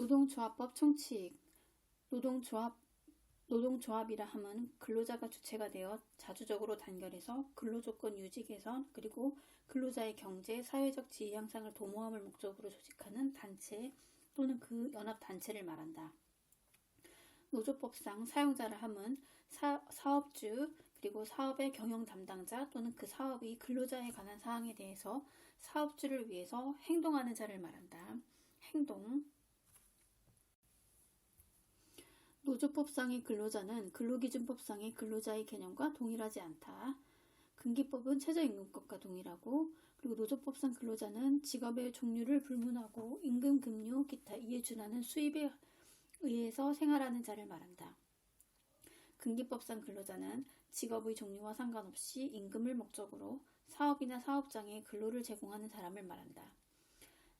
노동조합법 총칙. 노동조합이라 함은 근로자가 주체가 되어 자주적으로 단결해서 근로조건 유지 개선 그리고 근로자의 경제, 사회적 지위 향상을 도모함을 목적으로 조직하는 단체 또는 그 연합단체를 말한다. 노조법상 사용자라 함은 사업주 그리고 사업의 경영 담당자 또는 그 사업이 근로자에 관한 사항에 대해서 사업주를 위해서 행동하는 자를 말한다. 행동. 노조법상의 근로자는 근로기준법상의 근로자의 개념과 동일하지 않다. 근기법은 최저임금법과 동일하고, 그리고 노조법상 근로자는 직업의 종류를 불문하고 임금, 급료, 기타 이에 준하는 수입에 의해서 생활하는 자를 말한다. 근기법상 근로자는 직업의 종류와 상관없이 임금을 목적으로 사업이나 사업장에 근로를 제공하는 사람을 말한다.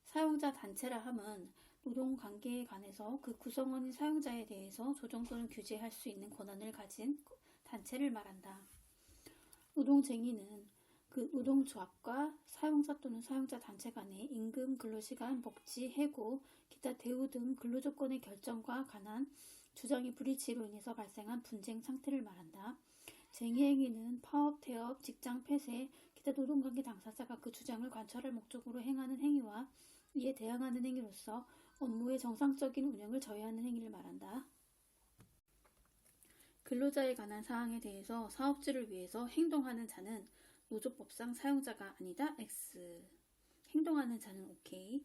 사용자 단체라 함은 노동관계에 관해서 그 구성원인 사용자에 대해서 조정 또는 규제할 수 있는 권한을 가진 단체를 말한다. 노동쟁의는 그 노동조합과 사용자 또는 사용자 단체 간의 임금, 근로시간, 복지, 해고, 기타 대우 등 근로조건의 결정과 관한 주장의 불이치로 인해서 발생한 분쟁 상태를 말한다. 쟁의행위는 파업, 태업, 직장 폐쇄, 기타 노동관계 당사자가 그 주장을 관철할 목적으로 행하는 행위와 이에 대항하는 행위로서 업무의 정상적인 운영을 저해하는 행위를 말한다. 근로자에 관한 사항에 대해서 사업주를 위해서 행동하는 자는 노조법상 사용자가 아니다. X. 행동하는 자는 OK.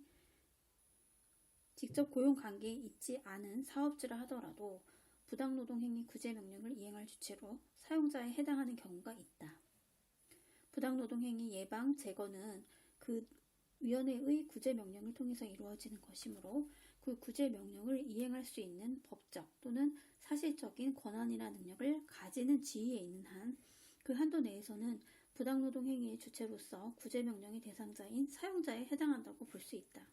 직접 고용관계에 있지 않은 사업주라 하더라도 부당노동행위 구제명령을 이행할 주체로 사용자에 해당하는 경우가 있다. 부당노동행위 예방, 제거는 그 위원회의 구제명령을 통해서 이루어지는 것이므로 그 구제명령을 이행할 수 있는 법적 또는 사실적인 권한이나 능력을 가지는 지위에 있는 한 그 한도 내에서는 부당노동행위의 주체로서 구제명령의 대상자인 사용자에 해당한다고 볼 수 있다.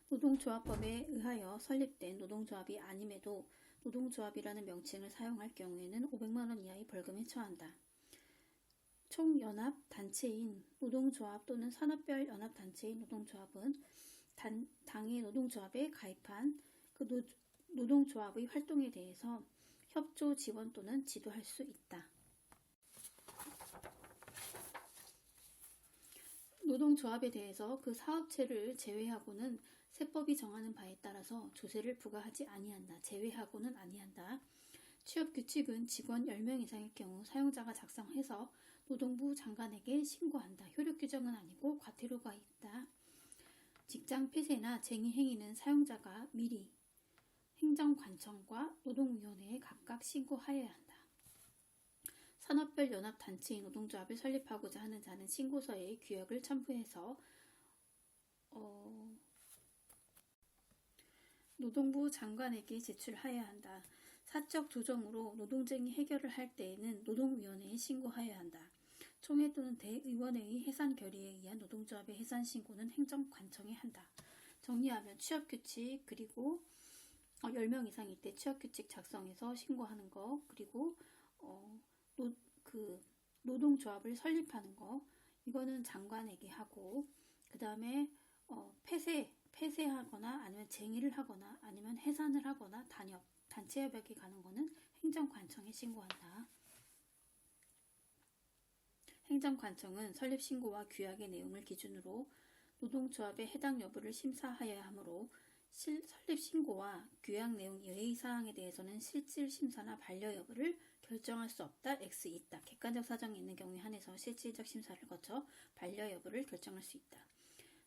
노동조합법에 의하여 설립된 노동조합이 아님에도 노동조합이라는 명칭을 사용할 경우에는 500만원 이하의 벌금에 처한다. 총연합단체인 노동조합 또는 산업별 연합단체인 노동조합은 당의 노동조합에 가입한 그 노동조합의 활동에 대해서 협조, 지원 또는 지도할 수 있다. 노동조합에 대해서 그 사업체를 제외하고는 세법이 정하는 바에 따라서 조세를 부과하지 아니한다. 제외하고는 아니한다. 취업규칙은 직원 10명 이상일 경우 사용자가 작성해서 노동부 장관에게 신고한다. 효력규정은 아니고 과태료가 있다. 직장 폐쇄나 쟁의 행위는 사용자가 미리 행정관청과 노동위원회에 각각 신고하여야 한다. 산업별 연합단체인 노동조합을 설립하고자 하는 자는 신고서에 규약을 첨부해서 노동부 장관에게 제출하여야 한다. 사적 조정으로 노동쟁의 해결을 할 때에는 노동위원회에 신고하여야 한다. 총회 또는 대의원회의 해산 결의에 의한 노동조합의 해산 신고는 행정관청에 한다. 정리하면 취업규칙 그리고 10명 이상일 때 취업규칙 작성해서 신고하는 거 그리고 노동조합을 설립하는 거 이거는 장관에게 하고 그 다음에 폐쇄하거나 아니면 쟁의를 하거나 아니면 해산을 하거나 단체협약에 가는 거는 행정관청에 신고한다. 행정관청은 설립신고와 규약의 내용을 기준으로 노동조합의 해당 여부를 심사하여야 하므로 설립신고와 규약 내용 예의 사항에 대해서는 실질심사나 반려 여부를 결정할 수 없다. X 있다. 객관적 사정이 있는 경우에 한해서 실질적 심사를 거쳐 반려 여부를 결정할 수 있다.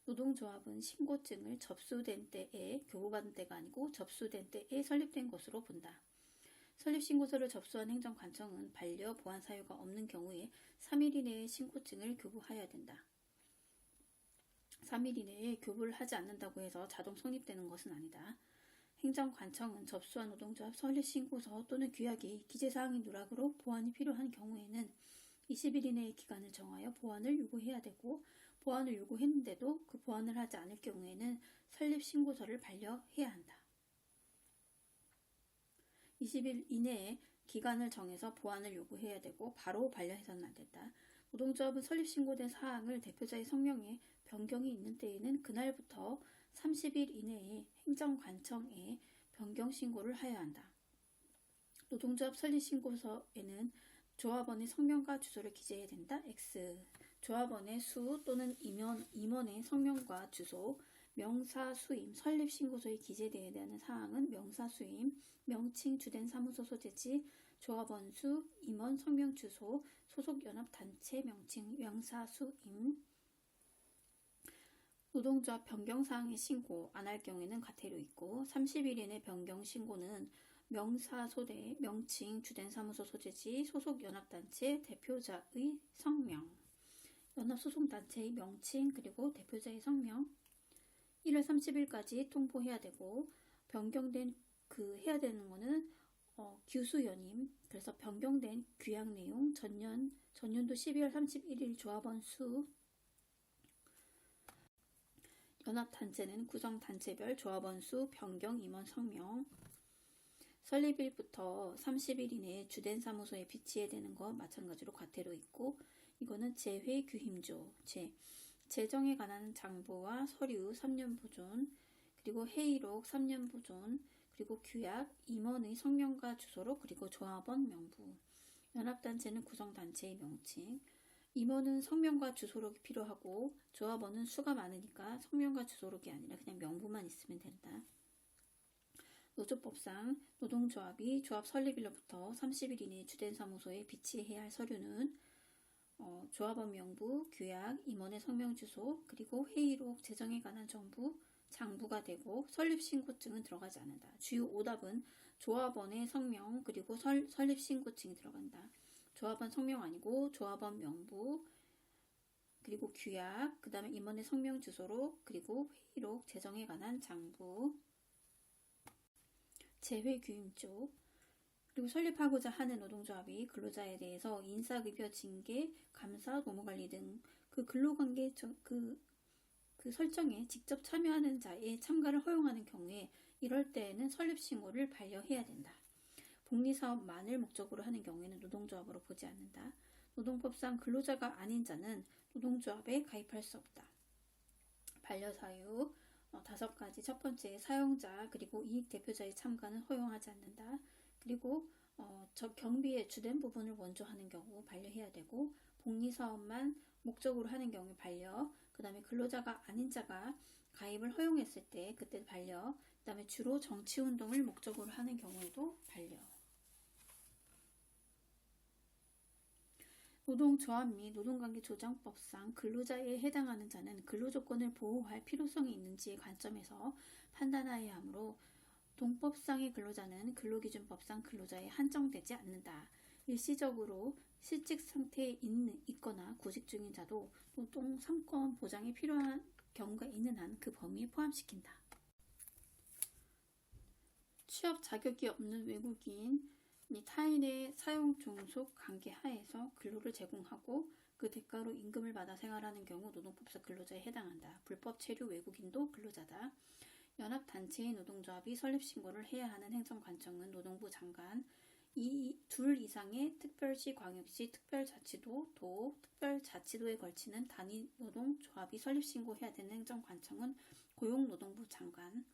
노동조합은 신고증을 접수된 때에 교부받은 때가 아니고 접수된 때에 설립된 것으로 본다. 설립신고서를 접수한 행정관청은 반려 보완 사유가 없는 경우에 3일 이내에 신고증을 교부하여야 된다. 3일 이내에 교부를 하지 않는다고 해서 자동 성립되는 것은 아니다. 행정관청은 접수한 노동조합 설립신고서 또는 규약이 기재사항인 누락으로 보완이 필요한 경우에는 20일 이내의 기간을 정하여 보완을 요구해야 되고 보완을 요구했는데도 그 보완을 하지 않을 경우에는 설립신고서를 반려해야 한다. 20일 이내에 기간을 정해서 보완을 요구해야 되고 바로 반려해서는 안 된다. 노동조합은 설립신고된 사항을 대표자의 성명에 변경이 있는 때에는 그날부터 30일 이내에 행정관청에 변경 신고를 하여야 한다. 노동조합 설립신고서에는 조합원의 성명과 주소를 기재해야 된다. X. 조합원의 수 또는 임원의 성명과 주소, 명사 수임, 설립신고서에 기재되어야 하는 사항은 명사 수임, 명칭, 주된 사무소 소재지, 조합원 수, 임원 성명 주소, 소속 연합단체 명칭, 명사 수임. 노동조합 변경사항의 신고 안 할 경우에는 과태료 있고 30일 이내 변경 신고는 명사 소대, 명칭, 주된 사무소 소재지, 소속 연합단체 대표자의 성명, 연합소속단체의 명칭 그리고 대표자의 성명 1월 30일까지 통보해야 되고 변경된 해야 되는 거는 규수연임, 그래서 변경된 규약 내용 전년도 12월 31일 조합원 수, 연합단체는 구성단체별 조합원 수, 변경 임원 성명, 설립일부터 30일 이내에 주된 사무소에 비치해야 되는 거 마찬가지로 과태료 있고 이거는 재회규힘조, 재정에 관한 장부와 서류 3년 보존, 그리고 회의록 3년 보존, 그리고 규약, 임원의 성명과 주소록, 그리고 조합원 명부. 연합단체는 구성단체의 명칭, 임원은 성명과 주소록이 필요하고 조합원은 수가 많으니까 성명과 주소록이 아니라 그냥 명부만 있으면 된다. 노조법상 노동조합이 조합 설립일로부터 30일 이내에 주된 사무소에 비치해야 할 서류는 조합원 명부, 규약, 임원의 성명 주소, 그리고 회의록, 재정에 관한 정부, 장부가 되고 설립신고증은 들어가지 않는다. 주요 오답은 조합원의 성명 그리고 설립신고증이 들어간다. 조합원 성명 아니고 조합원 명부, 그리고 규약, 그 다음에 임원의 성명 주소록, 그리고 회의록, 재정에 관한 장부, 재회규임조, 그리고 설립하고자 하는 노동조합이 근로자에 대해서 인사급여, 징계, 감사, 노무관리 등 그 근로관계 그 설정에 직접 참여하는 자의 참가를 허용하는 경우에 이럴 때에는 설립신고를 반려해야 된다. 복리사업만을 목적으로 하는 경우에는 노동조합으로 보지 않는다. 노동법상 근로자가 아닌 자는 노동조합에 가입할 수 없다. 반려사유 5가지. 첫 번째, 사용자 그리고 이익대표자의 참가는 허용하지 않는다. 그리고 경비의 주된 부분을 먼저 하는 경우 반려해야 되고 복리사업만 목적으로 하는 경우에 반려, 그 다음에 근로자가 아닌 자가 가입을 허용했을 때 그때 반려, 그 다음에 주로 정치운동을 목적으로 하는 경우에도 반려. 노동조합 및 노동관계조정법상 근로자에 해당하는 자는 근로조건을 보호할 필요성이 있는지의 관점에서 판단하여야 하므로 동법상의 근로자는 근로기준법상 근로자에 한정되지 않는다. 일시적으로 실직 상태에 있거나 구직 중인 자도 노동 3권 보장이 필요한 경우가 있는 한 그 범위에 포함시킨다. 취업 자격이 없는 외국인 타인의 사용 종속 관계 하에서 근로를 제공하고 그 대가로 임금을 받아 생활하는 경우 노동법상 근로자에 해당한다. 불법 체류 외국인도 근로자다. 연합단체의 노동조합이 설립신고를 해야 하는 행정관청은 노동부 장관, 둘 이상의 특별시, 광역시, 특별자치도, 특별자치도에 걸치는 단위 노동조합이 설립신고해야 되는 행정관청은 고용노동부 장관,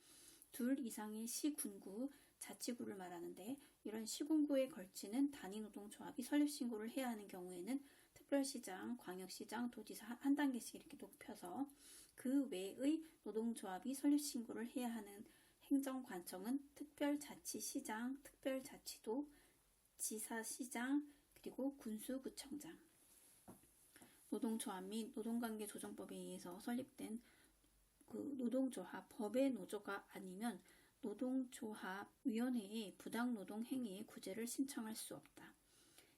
둘 이상의 시, 군구, 자치구를 말하는데 이런 시군구에 걸치는 단위노동조합이 설립신고를 해야 하는 경우에는 특별시장, 광역시장, 도지사 한 단계씩 이렇게 높여서 그 외의 노동조합이 설립신고를 해야 하는 행정관청은 특별자치시장, 특별자치도, 지사시장, 그리고 군수구청장. 노동조합 및 노동관계조정법에 의해서 설립된 노동조합, 법의 노조가 아니면 노동조합위원회에 부당노동 행위의 구제를 신청할 수 없다.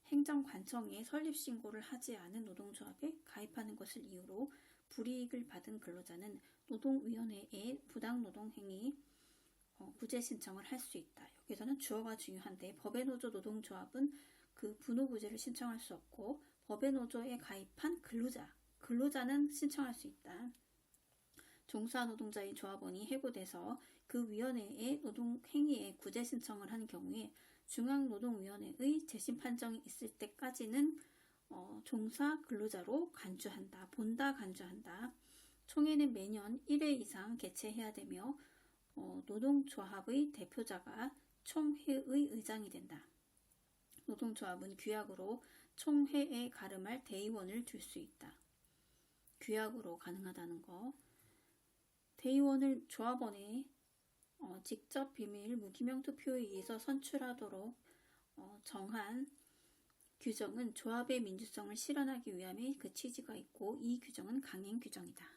행정관청에 설립신고를 하지 않은 노동조합에 가입하는 것을 이유로 불이익을 받은 근로자는 노동위원회에 부당노동 행위 구제 신청을 할 수 있다. 여기서는 주어가 중요한데 법의 노조 노동조합은 그 분노구제를 신청할 수 없고 법의 노조에 가입한 근로자는 신청할 수 있다. 종사노동자의 조합원이 해고돼서 그 위원회에 노동행위에 구제 신청을 하는 경우에 중앙노동위원회의 재심 판정이 있을 때까지는 종사 근로자로 간주한다. 본다 간주한다. 총회는 매년 1회 이상 개최해야 되며 노동조합의 대표자가 총회의 의장이 된다. 노동조합은 규약으로 총회에 가름할 대의원을 둘 수 있다. 규약으로 가능하다는 거. 대의원을 조합원의 직접 비밀 무기명 투표에 의해서 선출하도록 정한 규정은 조합의 민주성을 실현하기 위함에 그 취지가 있고 이 규정은 강행 규정이다.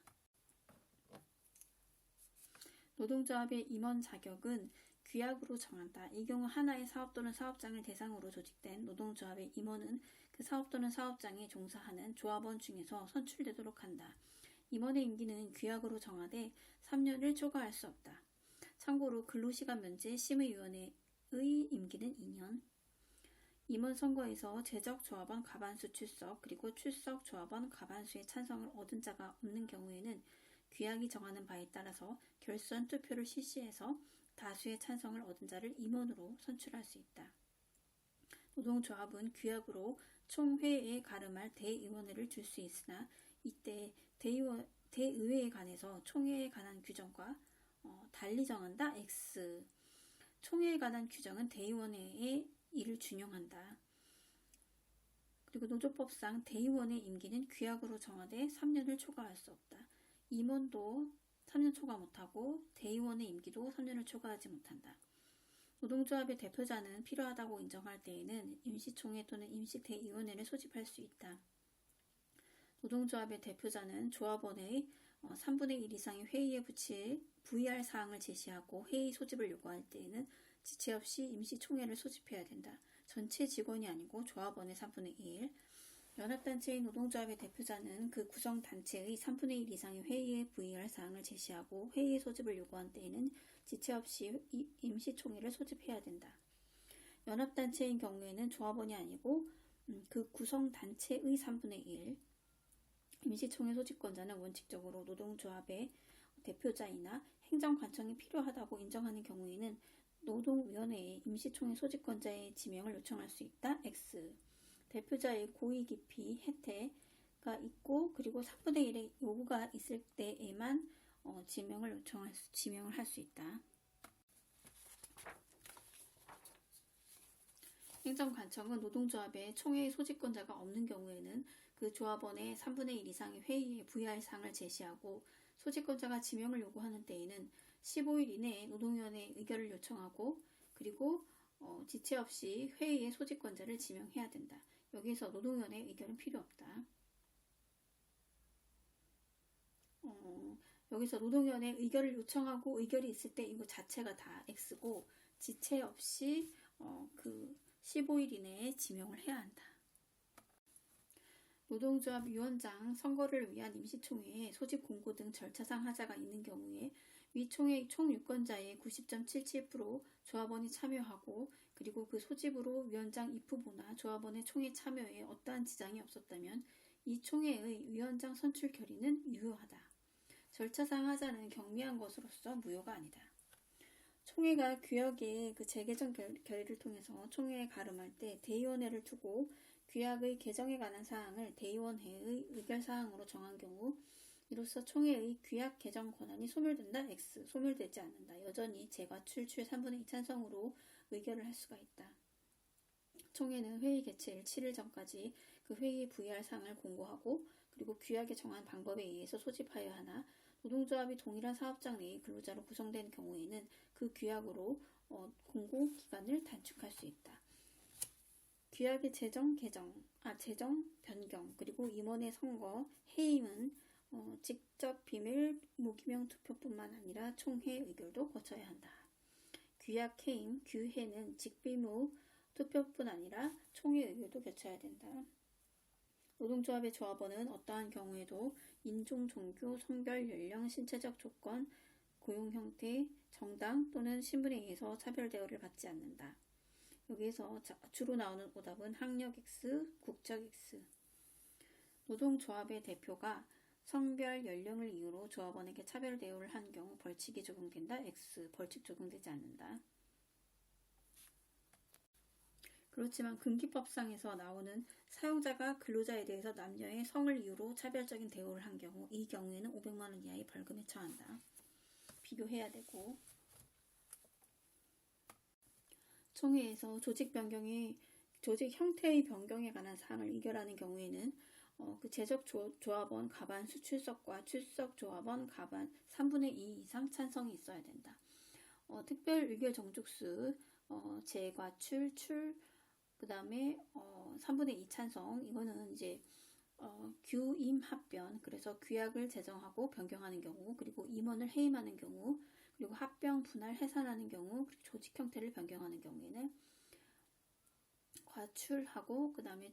노동조합의 임원 자격은 규약으로 정한다. 이 경우 하나의 사업 또는 사업장을 대상으로 조직된 노동조합의 임원은 그 사업 또는 사업장에 종사하는 조합원 중에서 선출되도록 한다. 임원의 임기는 규약으로 정하되 3년을 초과할 수 없다. 참고로 근로시간 면제 심의위원회의 임기는 2년. 임원 선거에서 재적 조합원 과반수 출석 그리고 출석 조합원 과반수의 찬성을 얻은 자가 없는 경우에는 규약이 정하는 바에 따라서 결선 투표를 실시해서 다수의 찬성을 얻은 자를 임원으로 선출할 수 있다. 노동조합은 규약으로 총회에 가름할 대의원회를 줄 수 있으나 이때 대의회에 관해서 총회에 관한 규정과 달리 정한다. X. 총회에 관한 규정은 대의원회의 일을 준용한다. 그리고 노조법상 대의원의 임기는 규약으로 정하되 3년을 초과할 수 없다. 임원도 3년 초과 못하고 대의원의 임기도 3년을 초과하지 못한다. 노동조합의 대표자는 필요하다고 인정할 때에는 임시총회 또는 임시대의원회를 소집할 수 있다. 노동조합의 대표자는 조합원의 3분의 1 이상의 회의에 부의할 사항을 제시하고 회의 소집을 요구할 때에는 지체 없이 임시총회를 소집해야 된다. 전체 직원이 아니고 조합원의 3분의 1. 연합단체인 노동조합의 대표자는 그 구성단체의 3분의 1 이상의 회의에 부의할 사항을 제시하고 회의 소집을 요구한 때에는 지체 없이 임시총회를 소집해야 된다. 연합단체인 경우에는 조합원이 아니고 그 구성단체의 3분의 1. 임시총회 소집권자는 원칙적으로 노동조합의 대표자이나 행정관청이 필요하다고 인정하는 경우에는 노동위원회에 임시총회 소집권자의 지명을 요청할 수 있다. X. 대표자의 고의 기피 혜택가 있고 그리고 3분의 1의 요구가 있을 때에만 지명을 할 수 있다. 행정관청은 노동조합에 총회의 소집권자가 없는 경우에는 그 조합원의 3분의 1 이상의 회의에 부의할 사항을 제시하고 소집권자가 지명을 요구하는 때에는 15일 이내에 노동위원회에 의결을 요청하고 그리고 지체 없이 회의의 소집권자를 지명해야 된다. 여기서 노동위원회 의결은 필요 없다. 여기서 노동위원회 의결을 요청하고 의결이 있을 때 이거 자체가 다 X고 지체 없이 그 15일 이내에 지명을 해야 한다. 노동조합 위원장 선거를 위한 임시총회에 소집 공고 등 절차상 하자가 있는 경우에 위 총회 총 유권자의 90.77% 조합원이 참여하고 그리고 그 소집으로 위원장 입후보나 조합원의 총회 참여에 어떠한 지장이 없었다면 이 총회의 위원장 선출 결의는 유효하다. 절차상 하자는 경미한 것으로서 무효가 아니다. 총회가 규약의 그 재개정 결의를 통해서 총회에 가름할 때 대의원회를 두고 규약의 개정에 관한 사항을 대의원회의 의결사항으로 정한 경우 이로써 총회의 규약 개정 권한이 소멸된다. X. 소멸되지 않는다. 여전히 재과출 3분의 2 찬성으로 의결을 할 수가 있다. 총회는 회의 개최일 7일 전까지 그 회의에 부의할 사항을 공고하고 그리고 규약에 정한 방법에 의해서 소집하여야 하나 노동조합이 동일한 사업장 내의 근로자로 구성된 경우에는 그 규약으로 공고 기간을 단축할 수 있다. 규약의 재정, 변경, 그리고 임원의 선거, 해임은 직접 비밀 무기명 투표뿐만 아니라 총회 의결도 거쳐야 한다. 규약 해임, 규해는 직비무 투표뿐 아니라 총회 의결도 거쳐야 된다. 노동조합의 조합원은 어떠한 경우에도 인종, 종교, 성별, 연령, 신체적 조건, 고용 형태, 정당 또는 신분에 의해서 차별 대우를 받지 않는다. 여기에서 주로 나오는 오답은 학력 X, 국적 X. 노동조합의 대표가 성별, 연령을 이유로 조합원에게 차별 대우를 한 경우 벌칙이 적용된다. X. 벌칙 적용되지 않는다. 그렇지만 근기법상에서 나오는 사용자가 근로자에 대해서 남녀의 성을 이유로 차별적인 대우를 한 경우, 이 경우에는 500만 원 이하의 벌금에 처한다. 비교해야 되고, 총회에서 조직 형태의 변경에 관한 사항을 의결하는 경우에는 그 제적조합원 가반 수출석과 출석조합원 가반 3분의 2 이상 찬성이 있어야 된다. 특별 의결 정족수, 재과출, 그 다음에 3분의 2 찬성, 이거는 이제 규임합변, 그래서 규약을 제정하고 변경하는 경우, 그리고 임원을 해임하는 경우, 그리고 합병, 분할, 해산하는 경우, 그리고 조직 형태를 변경하는 경우에는 과출하고 그 다음에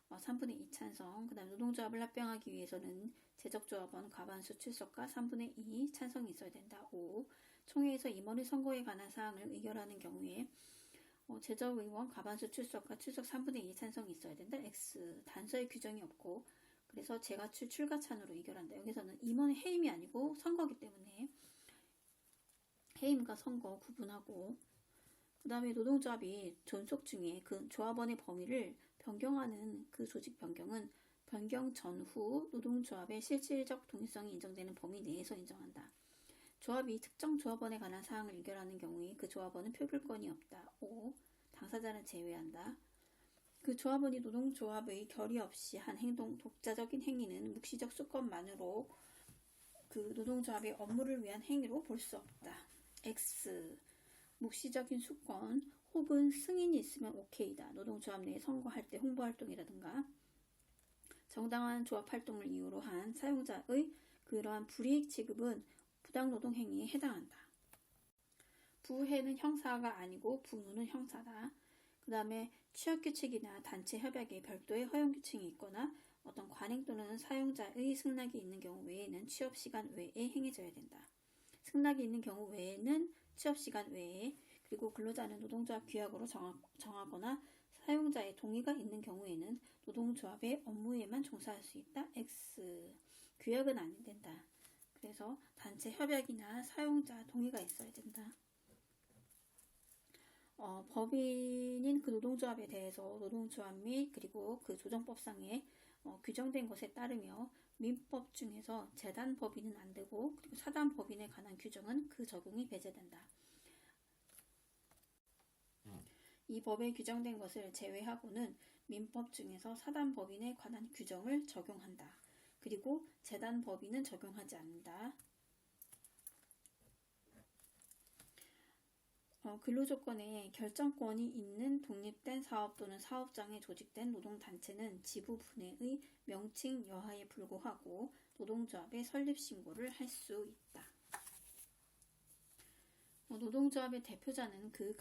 3분의 2 찬성, 그 다음에 노동조합을 합병하기 위해서는 제적조합원 과반수 출석과 3분의 2 찬성이 있어야 된다. 5. 총회에서 임원의 선거에 관한 사항을 의결하는 경우에 제적의원 과반수 출석과 출석 3분의 2 찬성이 있어야 된다. X. 단서의 규정이 없고 그래서 재가출 출가찬으로 의결한다. 여기서는 임원의 해임이 아니고 선거기 때문에 해임과 선거 구분하고, 그 다음에 노동조합이 존속 중에 그 조합원의 범위를 변경하는 그 조직 변경은 변경 전후 노동조합의 실질적 동일성이 인정되는 범위 내에서 인정한다. 조합이 특정 조합원에 관한 사항을 의결하는 경우에 그 조합원은 표결권이 없다. 5. 당사자는 제외한다. 그 조합원이 노동조합의 결의 없이 한 행동, 독자적인 행위는 묵시적 수건만으로 그 노동조합의 업무를 위한 행위로 볼 수 없다. X. 묵시적인 수권 혹은 승인이 있으면 오케이다. 노동조합 내에 선거할 때 홍보활동이라든가 정당한 조합활동을 이유로 한 사용자의 그러한 불이익 지급은 부당노동행위에 해당한다. 부해는 형사가 아니고 부는 형사다. 그 다음에 취업규칙이나 단체 협약에 별도의 허용규칙이 있거나 어떤 관행 또는 사용자의 승낙이 있는 경우 외에는 취업시간 외에 행해져야 된다. 승낙이 있는 경우 외에는 취업시간 외에, 그리고 근로자는 노동조합 규약으로 정하거나 사용자의 동의가 있는 경우에는 노동조합의 업무에만 종사할 수 있다. X. 규약은 안 된다. 그래서 단체 협약이나 사용자 동의가 있어야 된다. 법인인 그 노동조합에 대해서 노동조합 및 그리고 그 조정법상에 규정된 것에 따르며 민법 중에서 재단 법인은 안 되고, 그리고 사단 법인에 관한 규정은 그 적용이 배제된다. 이 법에 규정된 것을 제외하고는 민법 중에서 사단 법인에 관한 규정을 적용한다. 그리고 재단 법인은 적용하지 않는다. 근로조건에 결정권이 있는 독립된 사업 또는 사업장에 조직된 노동단체는 지부분해의 명칭 여하에 불구하고 노동조합의 설립신고를 할 수 있다. 노동조합의 대표자는 그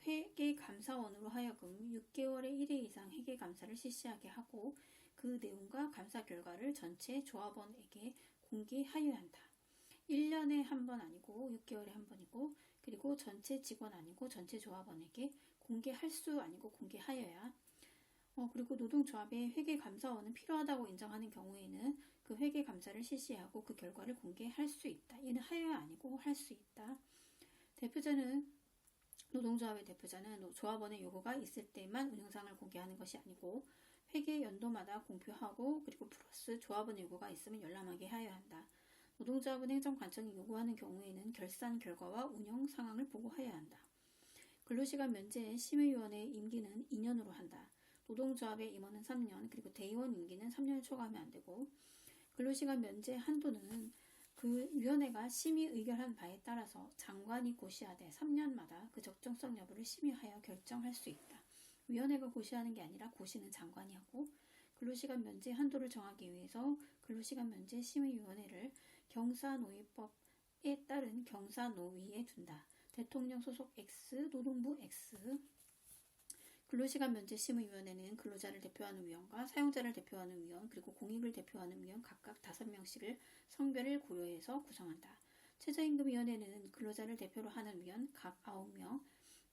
회계감사원으로 하여금 6개월에 1회 이상 회계감사를 실시하게 하고 그 내용과 감사 결과를 전체 조합원에게 공개하여야 한다. 1년에 한 번 아니고 6개월에 한 번이고, 그리고 전체 직원 아니고 전체 조합원에게 공개할 수 아니고 공개하여야. 그리고 노동조합의 회계감사원은 필요하다고 인정하는 경우에는 그 회계감사를 실시하고 그 결과를 공개할 수 있다. 이는 하여야 아니고 할 수 있다. 노동조합의 대표자는 조합원의 요구가 있을 때만 운영상을 공개하는 것이 아니고 회계 연도마다 공표하고, 그리고 플러스 조합원의 요구가 있으면 열람하게 하여야 한다. 노동조합은 행정관청이 요구하는 경우에는 결산 결과와 운영 상황을 보고하여야 한다. 근로시간 면제 심의위원회 임기는 2년으로 한다. 노동조합의 임원은 3년, 그리고 대의원 임기는 3년을 초과하면 안 되고, 근로시간 면제 한도는 그 위원회가 심의 의결한 바에 따라서 장관이 고시하되 3년마다 그 적정성 여부를 심의하여 결정할 수 있다. 위원회가 고시하는 게 아니라 고시는 장관이 하고, 근로시간 면제 한도를 정하기 위해서 근로시간 면제 심의위원회를 경사노위법에 따른 경사노위에 둔다. 대통령 소속 X, 노동부 X. 근로시간 면제 심의위원회는 근로자를 대표하는 위원과 사용자를 대표하는 위원, 그리고 공익을 대표하는 위원 각각 5명씩을 성별을 고려해서 구성한다. 최저임금위원회는 근로자를 대표로 하는 위원 각 9명,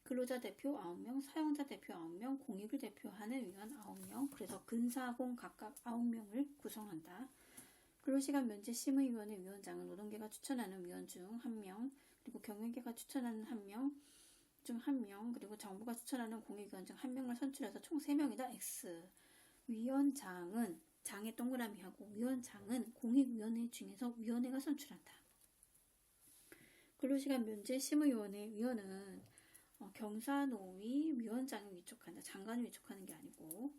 근로자 대표 9명, 사용자 대표 9명, 공익을 대표하는 위원 9명, 그래서 근사공 각각 9명을 구성한다. 근로시간 면제 심의위원회 위원장은 노동계가 추천하는 위원 중 1명, 그리고 경영계가 추천하는 1명, 중 1명, 그리고 정부가 추천하는 공익위원 중 1명을 선출해서 총 3명이다. X. 위원장은 장에 동그라미하고 위원장은 공익위원회 중에서 위원회가 선출한다. 근로시간 면제 심의위원회 위원은 경사노위 위원장이 위촉한다. 장관이 위촉하는 게 아니고,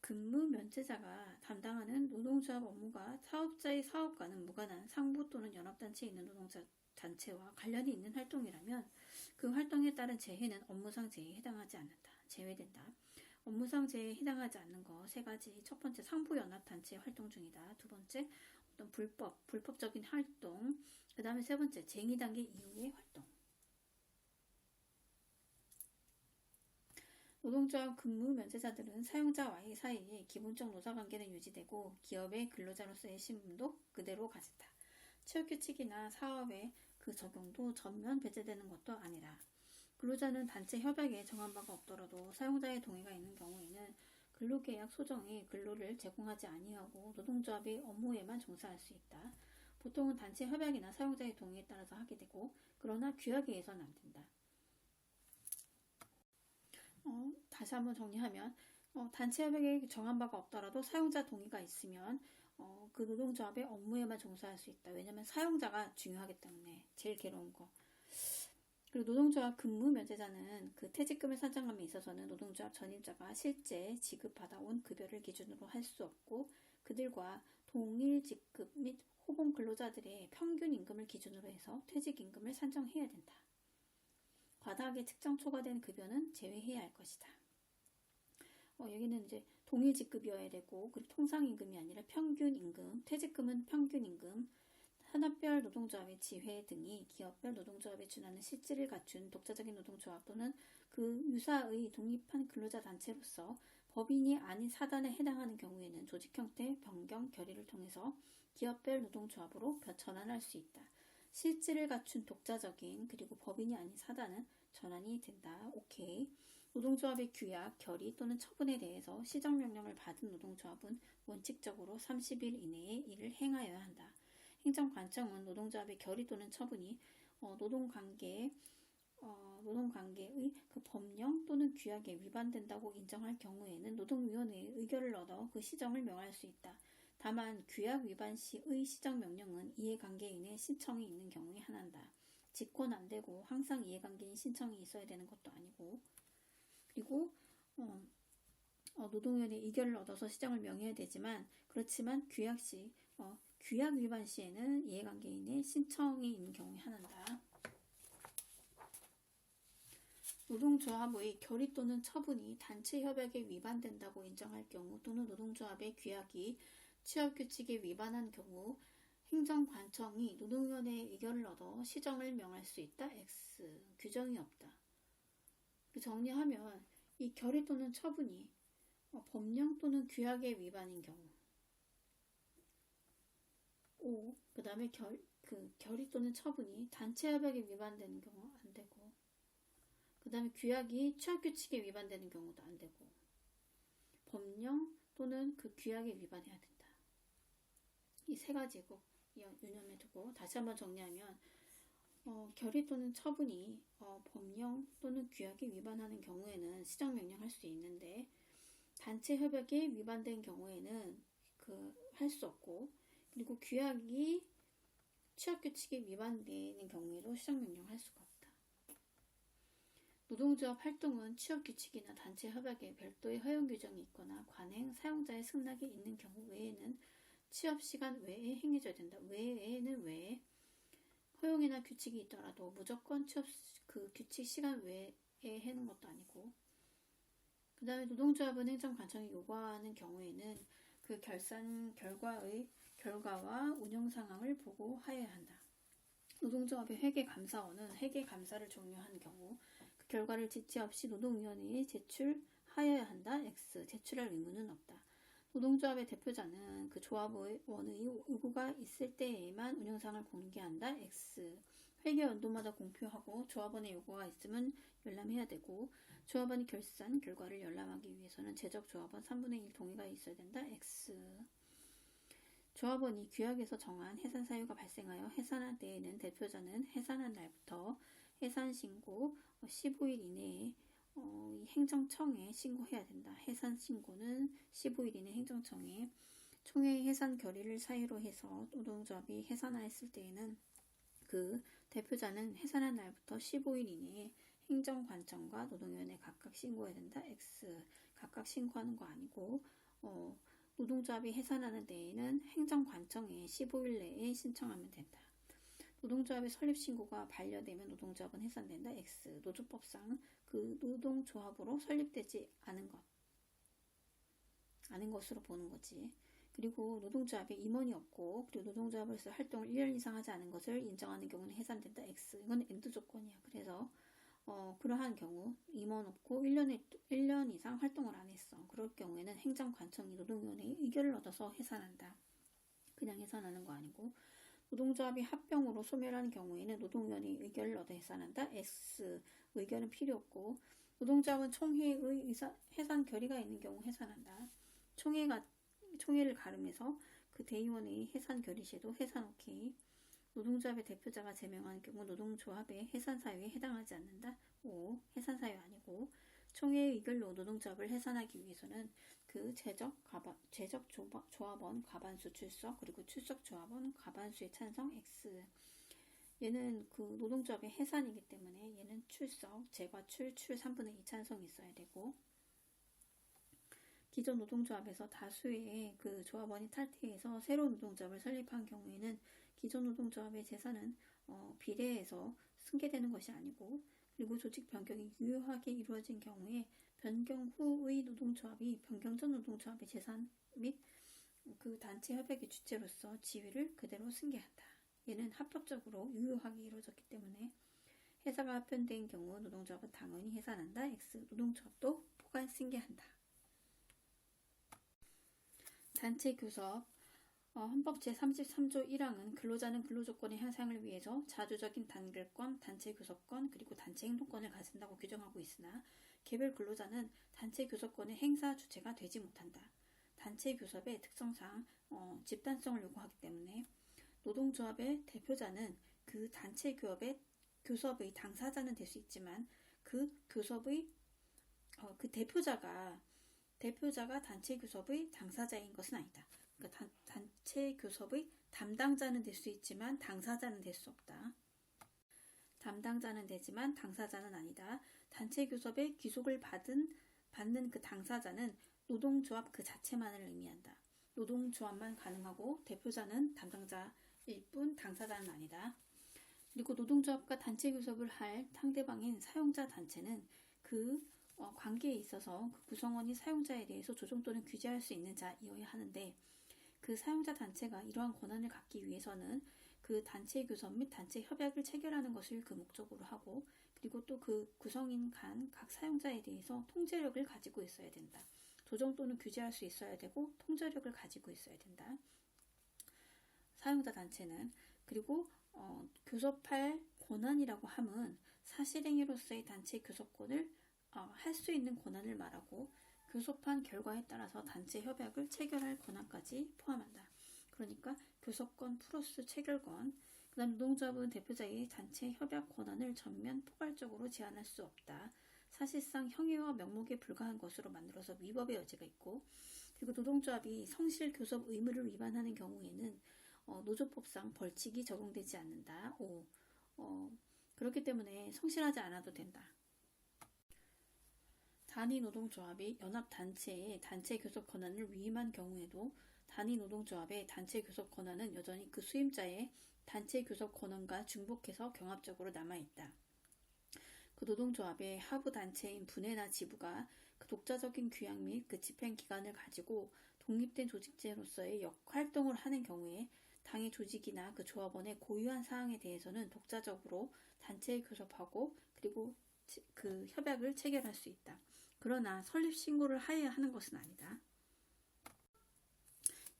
근무 면제자가 담당하는 노동조합 업무가 사업자의 사업과는 무관한 상부 또는 연합단체에 있는 노동자 단체와 관련이 있는 활동이라면 그 활동에 따른 재해는 업무상 재해에 해당하지 않는다. 제외된다. 업무상 재해에 해당하지 않는 거 3가지. 첫 번째, 상부 연합단체 활동 중이다. 두 번째, 어떤 불법적인 활동. 그 다음에 세 번째, 쟁의 단계 이후의 활동. 노동조합 근무 면제자들은 사용자와의 사이에 기본적 노사관계는 유지되고 기업의 근로자로서의 신분도 그대로 가진다. 취업규칙이나 사업의 그 적용도 전면 배제되는 것도 아니라, 근로자는 단체 협약에 정한 바가 없더라도 사용자의 동의가 있는 경우에는 근로계약 소정의 근로를 제공하지 아니하고 노동조합의 업무에만 종사할 수 있다. 보통은 단체 협약이나 사용자의 동의에 따라서 하게 되고, 그러나 규약에 의해서는 안 된다. 다시 한번 정리하면, 단체 협약에 정한 바가 없더라도 사용자 동의가 있으면 그 노동조합의 업무에만 종사할 수 있다. 왜냐하면 사용자가 중요하기 때문에. 제일 괴로운 거. 그리고 노동조합 근무 면제자는 그 퇴직금을 산정함에 있어서는 노동조합 전임자가 실제 지급받아온 급여를 기준으로 할 수 없고, 그들과 동일 직급 및 호봉 근로자들의 평균 임금을 기준으로 해서 퇴직임금을 산정해야 된다. 과다하게 측정 초과된 급여는 제외해야 할 것이다. 여기는 이제 동일 직급이어야 되고, 그리고 통상임금이 아니라 평균임금, 퇴직금은 평균임금, 산업별 노동조합의 지회 등이 기업별 노동조합에 준하는 실질을 갖춘 독자적인 노동조합 또는 그 유사의 독립한 근로자 단체로서 법인이 아닌 사단에 해당하는 경우에는 조직 형태 변경 결의를 통해서 기업별 노동조합으로 전환할 수 있다. 실질을 갖춘 독자적인 그리고 법인이 아닌 사단은 전환이 된다. 오케이. 노동조합의 규약, 결의 또는 처분에 대해서 시정명령을 받은 노동조합은 원칙적으로 30일 이내에 이를 행하여야 한다. 행정관청은 노동조합의 결의 또는 처분이 노동관계의 그 법령 또는 규약에 위반된다고 인정할 경우에는 노동위원회의 의결을 얻어 그 시정을 명할 수 있다. 다만 규약 위반 시의 시정명령은 이해관계인의 신청이 있는 경우에 한한다. 직권 안 되고 항상 이해관계인 신청이 있어야 되는 것도 아니고, 그리고 노동위원회 의결을 얻어서 시정을 명해야 되지만, 그렇지만 규약 위반 시에는 이해관계인의 신청이 있는 경우에 한한다. 노동조합의 결의 또는 처분이 단체 협약에 위반된다고 인정할 경우 또는 노동조합의 규약이 취업규칙에 위반한 경우 행정관청이 노동위원회의 의결을 얻어 시정을 명할 수 있다. X. 규정이 없다. 정리하면 이 결의 또는 처분이 법령 또는 규약의 위반인 경우, O. 그 다음에 결의 또는 처분이 단체 협약에 위반되는 경우 안 되고, 그 다음에 규약이 취업규칙에 위반되는 경우도 안 되고, 법령 또는 그 규약에 위반해야 된다. 이 3가지 꼭 유념해 두고, 다시 한번 정리하면 결의 또는 처분이 법령 또는 규약에 위반하는 경우에는 시정명령할 수 있는데, 단체 협약에 위반된 경우에는 할 수 없고, 그리고 규약이 취업규칙에 위반되는 경우에도 시정명령할 수가 없다. 노동조합 활동은 취업규칙이나 단체 협약에 별도의 허용 규정이 있거나 관행, 사용자의 승낙이 있는 경우 외에는 취업시간 외에 행해져야 된다. 외에는 외에 허용이나 규칙이 있더라도 무조건 규칙 시간 외에 하는 것도 아니고, 그 다음에 노동조합은 행정관청이 요구하는 경우에는 그 결산 결과와 운영 상황을 보고하여야 한다. 노동조합의 회계감사원은 회계감사를 종료한 경우 그 결과를 지체 없이 노동위원회에 제출하여야 한다. X. 제출할 의무는 없다. 노동조합의 대표자는 그 조합원의 요구가 있을 때에만 운영상을 공개한다. X. 회계 연도마다 공표하고 조합원의 요구가 있으면 열람해야 되고, 조합원이 결산 결과를 열람하기 위해서는 제적 조합원 3분의 1 동의가 있어야 된다. X. 조합원이 규약에서 정한 해산 사유가 발생하여 해산한 때에는 대표자는 해산한 날부터 해산신고 15일 이내에 이 행정청에 신고해야 된다. 해산신고는 15일 이내 행정청에 총회 해산 결의를 사유로 해서 노동조합이 해산하였을 때에는 그 대표자는 해산한 날부터 15일 이내에 행정관청과 노동위원회 각각 신고해야 된다. X 각각 신고하는 거 아니고 노동조합이 해산하는 데에는 행정관청에 15일 내에 신청하면 된다. 노동조합의 설립신고가 반려되면 노동조합은 해산된다. X 노조법상 그 노동조합으로 설립되지 않은 것으로 보는 거지. 그리고 노동조합에 임원이 없고 그리고 노동조합으로서 활동을 1년 이상 하지 않은 것을 인정하는 경우는 해산된다. X 이건 엔드 조건이야. 그래서 그러한 경우 임원 없고 1년 이상 활동을 안 했어. 그럴 경우에는 행정관청이 노동위원회의 의결을 얻어서 해산한다. 그냥 해산하는 거 아니고 노동조합이 합병으로 소멸한 경우에는 노동위원회의 의결을 얻어 해산한다. S 의결은 필요 없고 노동조합은 총회의 해산 결의가 있는 경우 해산한다. 총회를 가름해서 그 대의원의 해산 결의 시에도 해산 오케이. 노동조합의 대표자가 제명한 경우 노동조합의 해산 사유에 해당하지 않는다. 5. 해산 사유 아니고 총회의 의결로 노동조합을 해산하기 위해서는 그 재적 조합원 과반수 출석 그리고 출석 조합원 과반수의 찬성 X. 얘는 그 노동조합의 해산이기 때문에 얘는 출석, 재과출, 출 3분의 2 찬성이 있어야 되고 기존 노동조합에서 다수의 그 조합원이 탈퇴해서 새로운 노동조합을 설립한 경우에는 기존 노동조합의 재산은 비례해서 승계되는 것이 아니고 그리고 조직 변경이 유효하게 이루어진 경우에 변경 후의 노동조합이 변경 전 노동조합의 재산 및 그 단체 협약의 주체로서 지위를 그대로 승계한다. 얘는 합법적으로 유효하게 이루어졌기 때문에 회사가 합병된 경우 노동조합은 당연히 해산한다. X 노동조합도 포괄 승계한다. 단체 교섭 헌법 제33조 1항은 근로자는 근로조건의 향상을 위해서 자주적인 단결권, 단체 교섭권, 그리고 단체 행동권을 가진다고 규정하고 있으나 개별 근로자는 단체 교섭권의 행사 주체가 되지 못한다. 단체 교섭의 특성상 집단성을 요구하기 때문에 노동조합의 대표자는 그 단체 교섭의 당사자는 될 수 있지만 그 교섭의 그 대표자가 단체 교섭의 당사자인 것은 아니다. 그러니까 단체 교섭의 담당자는 될 수 있지만 당사자는 될 수 없다. 담당자는 되지만 당사자는 아니다. 단체 교섭의 귀속을 받는 그 당사자는 노동조합 그 자체만을 의미한다. 노동조합만 가능하고 대표자는 담당자일 뿐 당사자는 아니다. 그리고 노동조합과 단체 교섭을 할 상대방인 사용자 단체는 그 관계에 있어서 그 구성원이 사용자에 대해서 조정 또는 규제할 수 있는 자이어야 하는데 그 사용자 단체가 이러한 권한을 갖기 위해서는 그 단체 교섭 및 단체 협약을 체결하는 것을 그 목적으로 하고 그리고 또 그 구성인 간 각 사용자에 대해서 통제력을 가지고 있어야 된다. 조정 또는 규제할 수 있어야 되고 통제력을 가지고 있어야 된다. 사용자 단체는 그리고 교섭할 권한이라고 함은 사실행위로서의 단체 교섭권을 할 수 있는 권한을 말하고 교섭한 결과에 따라서 단체 협약을 체결할 권한까지 포함한다. 그러니까 교섭권 플러스 체결권, 그 다음 노동조합은 대표자의 단체 협약 권한을 전면 포괄적으로 제한할 수 없다. 사실상 형의와 명목에 불과한 것으로 만들어서 위법의 여지가 있고 그리고 노동조합이 성실 교섭 의무를 위반하는 경우에는 노조법상 벌칙이 적용되지 않는다. 5. 그렇기 때문에 성실하지 않아도 된다. 단위 노동조합이 연합단체의 단체 교섭 권한을 위임한 경우에도 단위 노동조합의 단체 교섭 권한은 여전히 그 수임자의 단체 교섭 권한과 중복해서 경합적으로 남아있다. 그 노동조합의 하부 단체인 분회나 지부가 그 독자적인 규약 및 그 집행 기관을 가지고 독립된 조직체로서의 활동을 하는 경우에 당의 조직이나 그 조합원의 고유한 사항에 대해서는 독자적으로 단체 교섭하고 그리고 그 협약을 체결할 수 있다. 그러나 설립신고를 하여야 하는 것은 아니다.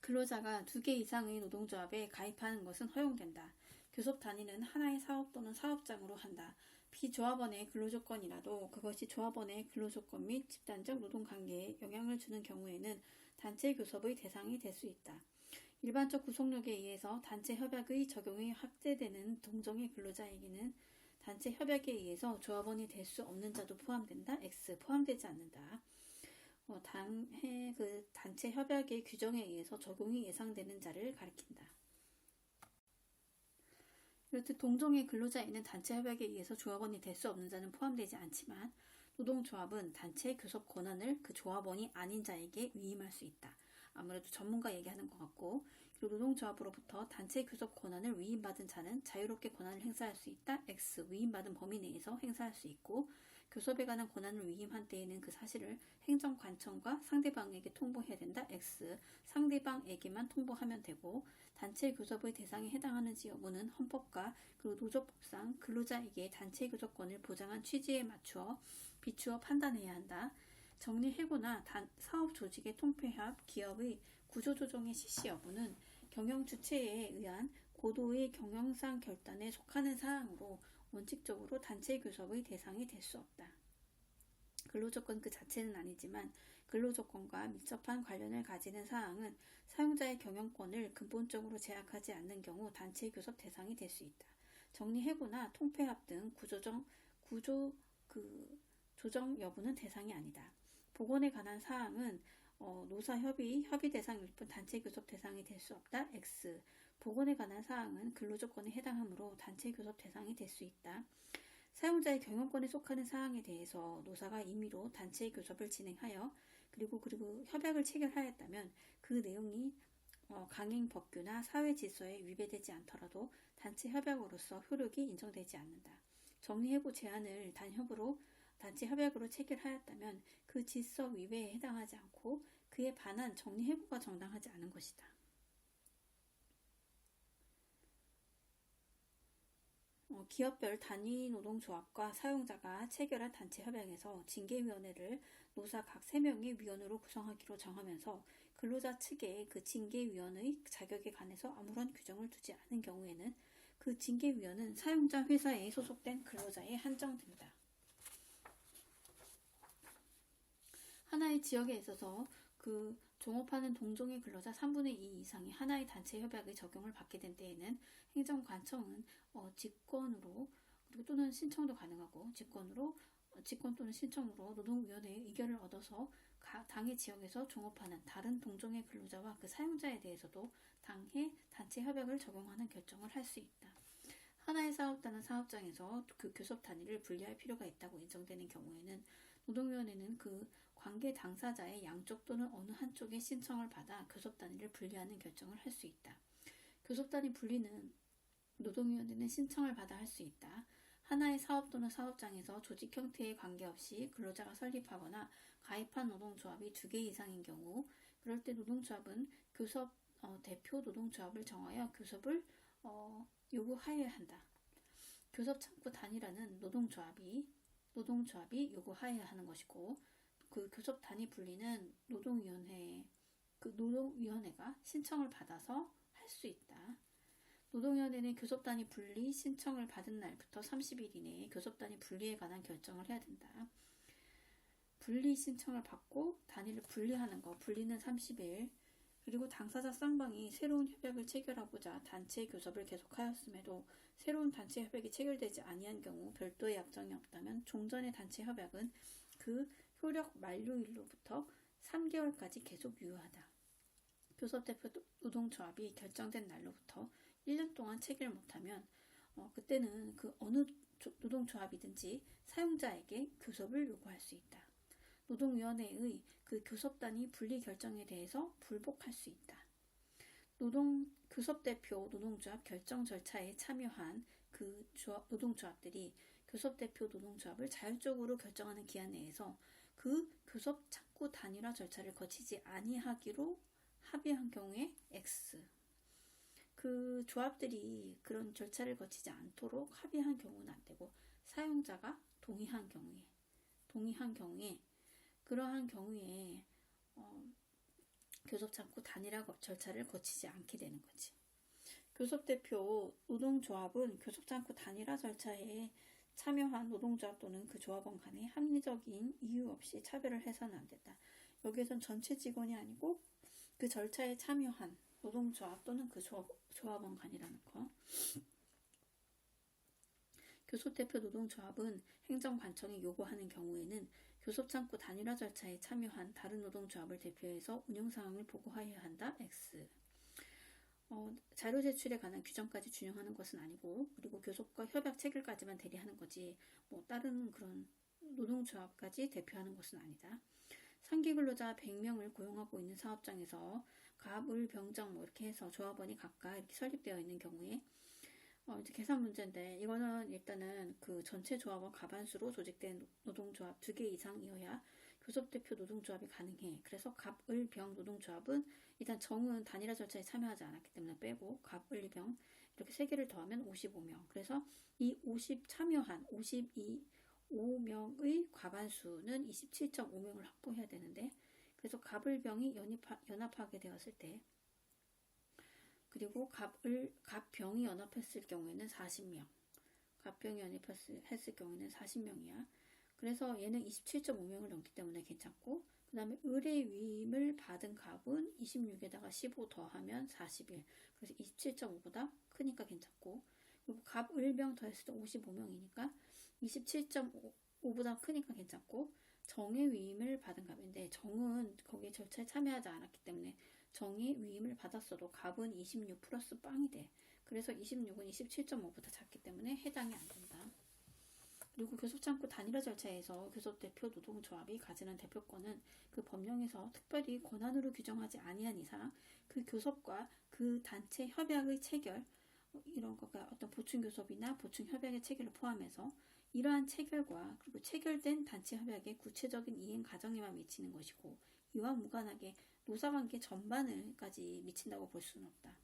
근로자가 2개 이상의 노동조합에 가입하는 것은 허용된다. 교섭 단위는 하나의 사업 또는 사업장으로 한다. 비조합원의 근로조건이라도 그것이 조합원의 근로조건 및 집단적 노동관계에 영향을 주는 경우에는 단체 교섭의 대상이 될 수 있다. 일반적 구속력에 의해서 단체 협약의 적용이 확대되는 동종의 근로자에게는 단체 협약에 의해서 조합원이 될 수 없는 자도 포함된다. X 포함되지 않는다. 당해 그 단체 협약의 규정에 의해서 적용이 예상되는 자를 가리킨다. 이렇듯 동종의 근로자에는 단체 협약에 의해서 조합원이 될 수 없는 자는 포함되지 않지만 노동조합은 단체 교섭 권한을 그 조합원이 아닌 자에게 위임할 수 있다. 아무래도 전문가 얘기하는 것 같고, 그리고 노동조합으로부터 단체 교섭 권한을 위임받은 자는 자유롭게 권한을 행사할 수 있다. X 위임받은 범위 내에서 행사할 수 있고, 교섭에 관한 권한을 위임한 때에는 그 사실을 행정관청과 상대방에게 통보해야 된다. X 상대방에게만 통보하면 되고, 단체 교섭의 대상에 해당하는지 여부는 헌법과 그리고 노조법상 근로자에게 단체 교섭권을 보장한 취지에 맞추어 비추어 판단해야 한다. 정리해고나 사업 조직의 통폐합, 기업의 구조조정의 실시 여부는 경영 주체에 의한 고도의 경영상 결단에 속하는 사항으로 원칙적으로 단체 교섭의 대상이 될 수 없다. 근로조건 그 자체는 아니지만 근로조건과 밀접한 관련을 가지는 사항은 사용자의 경영권을 근본적으로 제약하지 않는 경우 단체 교섭 대상이 될 수 있다. 정리해고나 통폐합 등 조정 여부는 대상이 아니다. 보건에 관한 사항은 노사협의 대상일 뿐 단체 교섭 대상이 될 수 없다. X 보건에 관한 사항은 근로조건에 해당하므로 단체 교섭 대상이 될 수 있다. 사용자의 경영권에 속하는 사항에 대해서 노사가 임의로 단체 교섭을 진행하여 그리고 협약을 체결하였다면 그 내용이 강행 법규나 사회 질서에 위배되지 않더라도 단체 협약으로서 효력이 인정되지 않는다. 정리해고 제한을 단체 협약으로 체결하였다면 그 질서 위배에 해당하지 않고 그에 반한 정리해고가 정당하지 않은 것이다. 기업별 단위 노동조합과 사용자가 체결한 단체 협약에서 징계위원회를 노사 각 3명의 위원으로 구성하기로 정하면서 근로자 측의 그 징계위원의 자격에 관해서 아무런 규정을 두지 않은 경우에는 그 징계위원은 사용자 회사에 소속된 근로자에 한정된다. 하나의 지역에 있어서 그 종업하는 동종의 근로자 3분의 2 이상이 하나의 단체 협약의 적용을 받게 된 때에는 행정관청은 직권으로 그리고 또는 신청도 가능하고 직권 또는 신청으로 노동위원회의 의결을 얻어서 당해 지역에서 종업하는 다른 동종의 근로자와 그 사용자에 대해서도 당해 단체 협약을 적용하는 결정을 할 수 있다. 하나의 사업단은 사업장에서 그 교섭 단위를 분리할 필요가 있다고 인정되는 경우에는 노동위원회는 그 관계 당사자의 양쪽 또는 어느 한쪽의 신청을 받아 교섭 단위를 분리하는 결정을 할 수 있다. 교섭 단위 분리는 노동위원회는 신청을 받아 할 수 있다. 하나의 사업 또는 사업장에서 조직 형태에 관계없이 근로자가 설립하거나 가입한 노동조합이 2개 이상인 경우 그럴 때 노동조합은 교섭 대표 노동조합을 정하여 교섭을 요구하여야 한다. 교섭 창구 단위라는 노동조합이 요구하여야 하는 것이고 그 교섭 단위 분리는 노동위원회가 신청을 받아서 할 수 있다. 노동위원회는 교섭 단위 분리 신청을 받은 날부터 30일 이내에 교섭 단위 분리에 관한 결정을 해야 된다. 분리 신청을 받고 단위를 분리하는 거, 분리는 30일. 그리고 당사자 쌍방이 새로운 협약을 체결하고자 단체 교섭을 계속하였음에도 새로운 단체 협약이 체결되지 아니한 경우 별도의 약정이 없다면 종전의 단체 협약은 그 효력 만료일로부터 3개월까지 계속 유효하다. 교섭대표 노동조합이 결정된 날로부터 1년 동안 체결 못하면 그때는 그 어느 노동조합이든지 사용자에게 교섭을 요구할 수 있다. 노동위원회의 그 교섭 단위 분리 결정에 대해서 불복할 수 있다. 교섭대표 노동조합 결정 절차에 참여한 그 노동조합들이 교섭대표 노동조합을 자율적으로 결정하는 기한 내에서 그 교섭 창구 단일화 절차를 거치지 아니하기로 합의한 경우에 X. 그 조합들이 그런 절차를 거치지 않도록 합의한 경우는 안 되고 사용자가 동의한 경우에 그러한 경우에 교섭 창구 단일화 절차를 거치지 않게 되는 거지. 교섭대표 노동조합은 교섭 창구 단일화 절차에 참여한 노동조합 또는 그 조합원 간에 합리적인 이유 없이 차별을 해서는 안 된다. 여기에선 전체 직원이 아니고 그 절차에 참여한 노동조합 또는 그 조합원 간이라는 거. 교섭대표 노동조합은 행정관청이 요구하는 경우에는 교섭창구 단일화 절차에 참여한 다른 노동조합을 대표해서 운영사항을 보고하여야 한다. X. 자료 제출에 관한 규정까지 준용하는 것은 아니고, 그리고 교섭과 협약 체결까지만 대리하는 거지 다른 그런 노동조합까지 대표하는 것은 아니다. 상기근로자 100명을 고용하고 있는 사업장에서 갑, 을, 병정 이렇게 해서 조합원이 각각 이렇게 설립되어 있는 경우에 이제 계산 문제인데, 이거는 일단은 그 전체 조합원 과반수로 조직된 노동조합 2개 이상이어야 교섭대표 노동조합이 가능해. 그래서 갑, 을, 병 노동조합은 일단 정은 단일화 절차에 참여하지 않았기 때문에 빼고 갑, 을, 병 이렇게 3개를 더하면 55명. 그래서 이 50 참여한 52명의 과반수는 27.5명을 확보해야 되는데, 그래서 갑, 을, 병이 연합하게 되었을 때, 그리고 갑병이 연합했을 경우에는 40명, 갑병이 연합했을 경우에는 40명이야. 그래서 얘는 27.5명을 넘기 때문에 괜찮고, 그 다음에 을의 위임을 받은 갑은 26에다가 15 더하면 41, 그래서 27.5보다 크니까 괜찮고, 그리고 갑, 을병 더했을 때 55명이니까 27.5보다 크니까 괜찮고, 정의 위임을 받은 갑인데, 정은 거기에 절차에 참여하지 않았기 때문에 정의 위임을 받았어도 갑은 26 플러스 빵이 돼. 그래서 26은 27.5보다 작기 때문에 해당이 안 된다. 그리고 교섭창구 단일화 절차에서 교섭대표 노동조합이 가지는 대표권은 그 법령에서 특별히 권한으로 규정하지 아니한 이상 그 교섭과 그 단체 협약의 체결, 이런 거가 어떤 보충교섭이나 보충협약의 체결을 포함해서 이러한 체결과 그리고 체결된 단체 협약의 구체적인 이행 과정에만 미치는 것이고, 이와 무관하게 노사관계 전반을까지 미친다고 볼 수는 없다.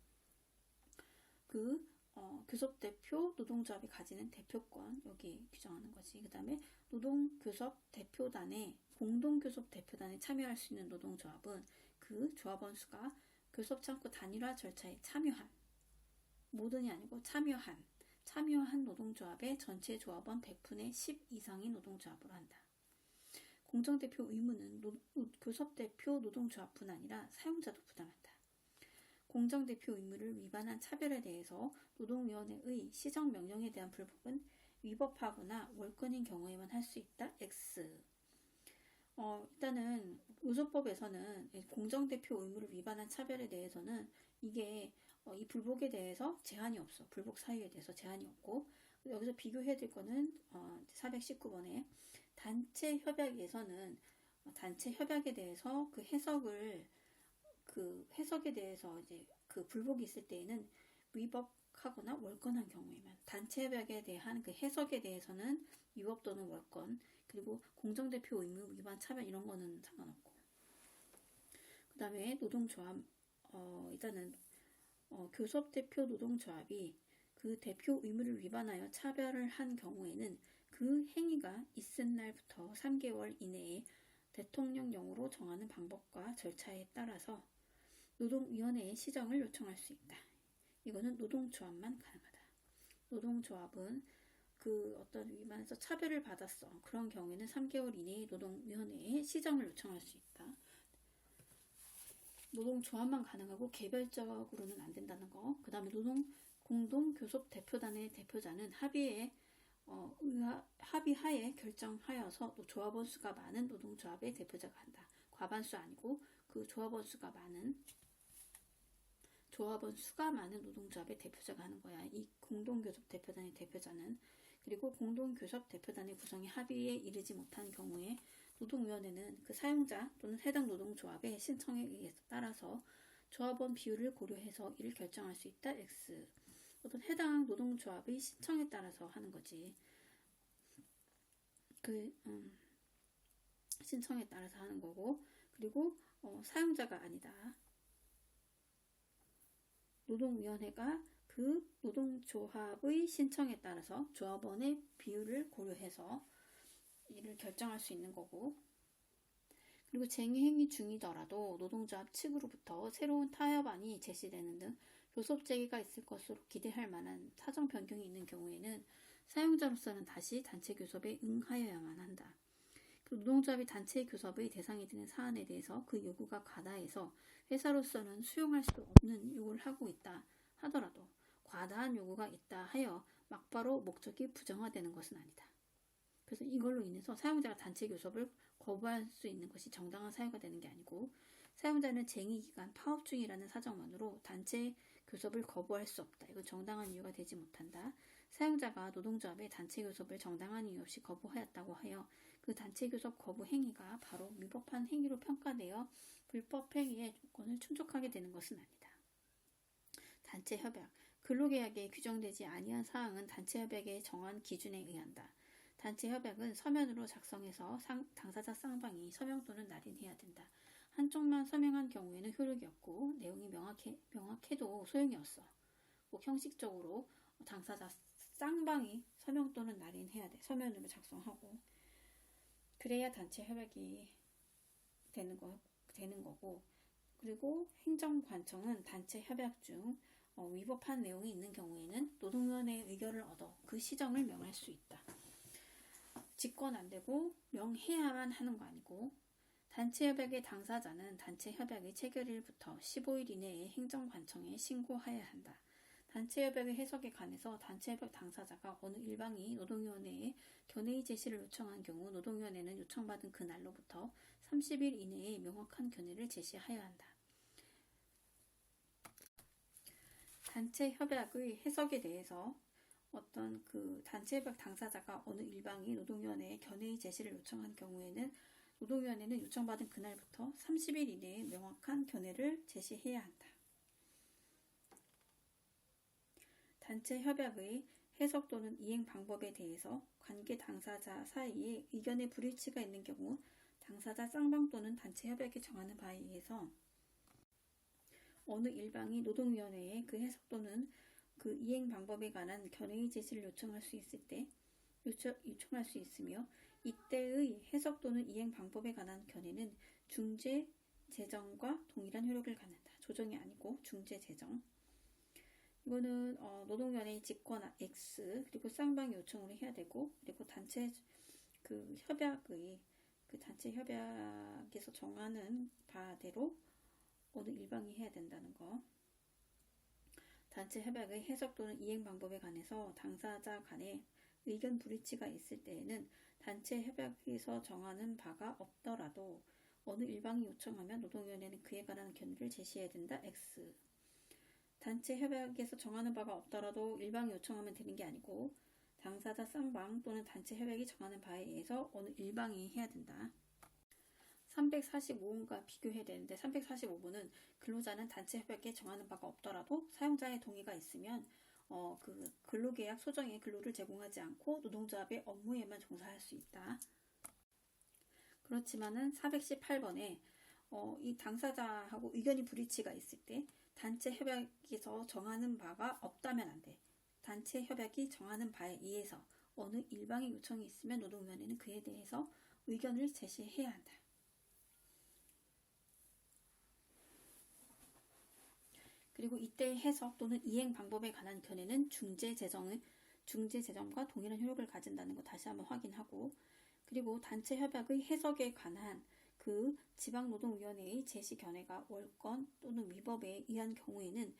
교섭대표 노동조합이 가지는 대표권, 여기 규정하는 거지. 그 다음에 노동교섭대표단에 공동교섭대표단에 참여할 수 있는 노동조합은 그 조합원 수가 교섭창구 단일화 절차에 참여한, 모든이 아니고 참여한 노동조합의 전체 조합원 100분의 10 이상의 노동조합으로 한다. 공정대표 의무는 교섭대표 노동조합뿐 아니라 사용자도 부담한다. 공정대표 의무를 위반한 차별에 대해서 노동위원회의 시정명령에 대한 불복은 위법하거나 월권인 경우에만 할 수 있다. X. 일단은 노조법에서는 공정대표 의무를 위반한 차별에 대해서는 이게 이 불복에 대해서 제한이 없어. 불복 사유에 대해서 제한이 없고, 여기서 비교해야 될 거는 419번에 단체 협약에서는 단체 협약에 대해서 그 해석에 대해서 이제 그 불복이 있을 때에는 위법하거나 월권한 경우에만, 단체 협약에 대한 그 해석에 대해서는 위법 또는 월권, 그리고 공정대표 의무 위반 차별 이런 거는 상관없고, 그 다음에 노동조합, 일단은 교섭대표 노동조합이 그 대표 의무를 위반하여 차별을 한 경우에는 그 행위가 있은 날부터 3개월 이내에 대통령령으로 정하는 방법과 절차에 따라서 노동위원회에 시정을 요청할 수 있다. 이거는 노동조합만 가능하다. 노동조합은 그 어떤 위반에서 차별을 받았어. 그런 경우에는 3개월 이내에 노동위원회에 시정을 요청할 수 있다. 노동조합만 가능하고 개별적으로는 안 된다는 거. 그 다음에 공동교섭대표단의 대표자는 합의하에 결정하여서 또 조합원 수가 많은 노동조합의 대표자가 한다. 과반수 아니고 그 조합원 수가 많은 노동조합의 대표자가 하는 거야. 이 공동교섭대표단의 대표자는. 그리고 공동교섭대표단의 구성이 합의에 이르지 못한 경우에 노동위원회는 그 사용자 또는 해당 노동조합의 신청에 의해 따라서 조합원 비율을 고려해서 이를 결정할 수 있다. X. 어떤 해당 노동조합의 신청에 따라서 하는 거지. 신청에 따라서 하는 거고, 그리고 사용자가 아니다. 노동위원회가 그 노동조합의 신청에 따라서 조합원의 비율을 고려해서 이를 결정할 수 있는 거고, 그리고 쟁의행위 중이더라도 노동조합 측으로부터 새로운 타협안이 제시되는 등 교섭 제기가 있을 것으로 기대할 만한 사정 변경이 있는 경우에는 사용자로서는 다시 단체 교섭에 응하여야만 한다. 노동조합이 단체 교섭의 대상이 되는 사안에 대해서 그 요구가 과다해서 회사로서는 수용할 수 없는 요구를 하고 있다 하더라도 과다한 요구가 있다 하여 막바로 목적이 부정화되는 것은 아니다. 그래서 이걸로 인해서 사용자가 단체 교섭을 거부할 수 있는 것이 정당한 사유가 되는 게 아니고, 사용자는 쟁의기간 파업 중이라는 사정만으로 단체 교섭을 거부할 수 없다. 이건 정당한 이유가 되지 못한다. 사용자가 노동조합의 단체 교섭을 정당한 이유 없이 거부하였다고 하여 그 단체 교섭 거부 행위가 바로 위법한 행위로 평가되어 불법 행위의 조건을 충족하게 되는 것은 아니다. 단체 협약. 근로계약에 규정되지 아니한 사항은 단체 협약에 정한 기준에 의한다. 단체 협약은 서면으로 작성해서 당사자 쌍방이 서명 또는 날인해야 된다. 한쪽만 서명한 경우에는 효력이 없고 내용이 명확해도 소용이 없어. 꼭 형식적으로 당사자 쌍방이 서명 또는 날인해야 돼. 서면으로 작성하고. 그래야 단체 협약이 되는 거고. 그리고 행정관청은 단체 협약 중 위법한 내용이 있는 경우에는 노동위원회의 의결을 얻어 그 시정을 명할 수 있다. 직권 안 되고 명해야만 하는 거 아니고, 단체 협약의 당사자는 단체 협약의 체결일부터 15일 이내에 행정관청에 신고하여야 한다. 단체 협약의 해석에 관해서 단체 협약 당사자가 어느 일방이 노동위원회에 견해의 제시를 요청한 경우 노동위원회는 요청받은 그날로부터 30일 이내에 명확한 견해를 제시하여야 한다. 단체 협약의 해석에 대해서 어떤 그 단체 협약 당사자가 어느 일방이 노동위원회에 견해의 제시를 요청한 경우에는 노동위원회는 요청받은 그날부터 30일 이내에 명확한 견해를 제시해야 한다. 단체 협약의 해석 또는 이행 방법에 대해서 관계 당사자 사이에 의견의 불일치가 있는 경우 당사자 쌍방 또는 단체 협약이 정하는 바에 의해서 어느 일방이 노동위원회에 그 해석 또는 그 이행 방법에 관한 견해의 제시를 요청할 수 있으며, 이때의 해석 또는 이행 방법에 관한 견해는 중재 제정과 동일한 효력을 갖는다. 조정이 아니고 중재 제정. 이거는 노동위원회의 직권 X 그리고 쌍방이 요청을 해야 되고, 그리고 단체 협약에서 정하는 바대로 어느 일방이 해야 된다는 거. 단체 협약의 해석 또는 이행 방법에 관해서 당사자 간에 의견 불일치가 있을 때에는 단체 협약에서 정하는 바가 없더라도 어느 일방이 요청하면 노동위원회는 그에 관한 견해를 제시해야 된다. X. 단체 협약에서 정하는 바가 없더라도 일방이 요청하면 되는 게 아니고 당사자 쌍방 또는 단체 협약이 정하는 바에 의해서 어느 일방이 해야 된다. 345번과 비교해야 되는데, 345번은 근로자는 단체 협약에 정하는 바가 없더라도 사용자의 동의가 있으면 그 근로계약 소정의 근로를 제공하지 않고 노동조합의 업무에만 종사할 수 있다. 그렇지만은 418번에 이 당사자하고 의견이 불일치가 있을 때 단체 협약에서 정하는 바가 없다면 안 돼. 단체 협약이 정하는 바에 의해서 어느 일방의 요청이 있으면 노동위원회는 그에 대해서 의견을 제시해야 한다. 그리고 이때의 해석 또는 이행 방법에 관한 견해는 중재 제정과 동일한 효력을 가진다는 거 다시 한번 확인하고, 그리고 단체 협약의 해석에 관한 그 지방노동위원회의 제시 견해가 월권 또는 위법에 의한 경우에는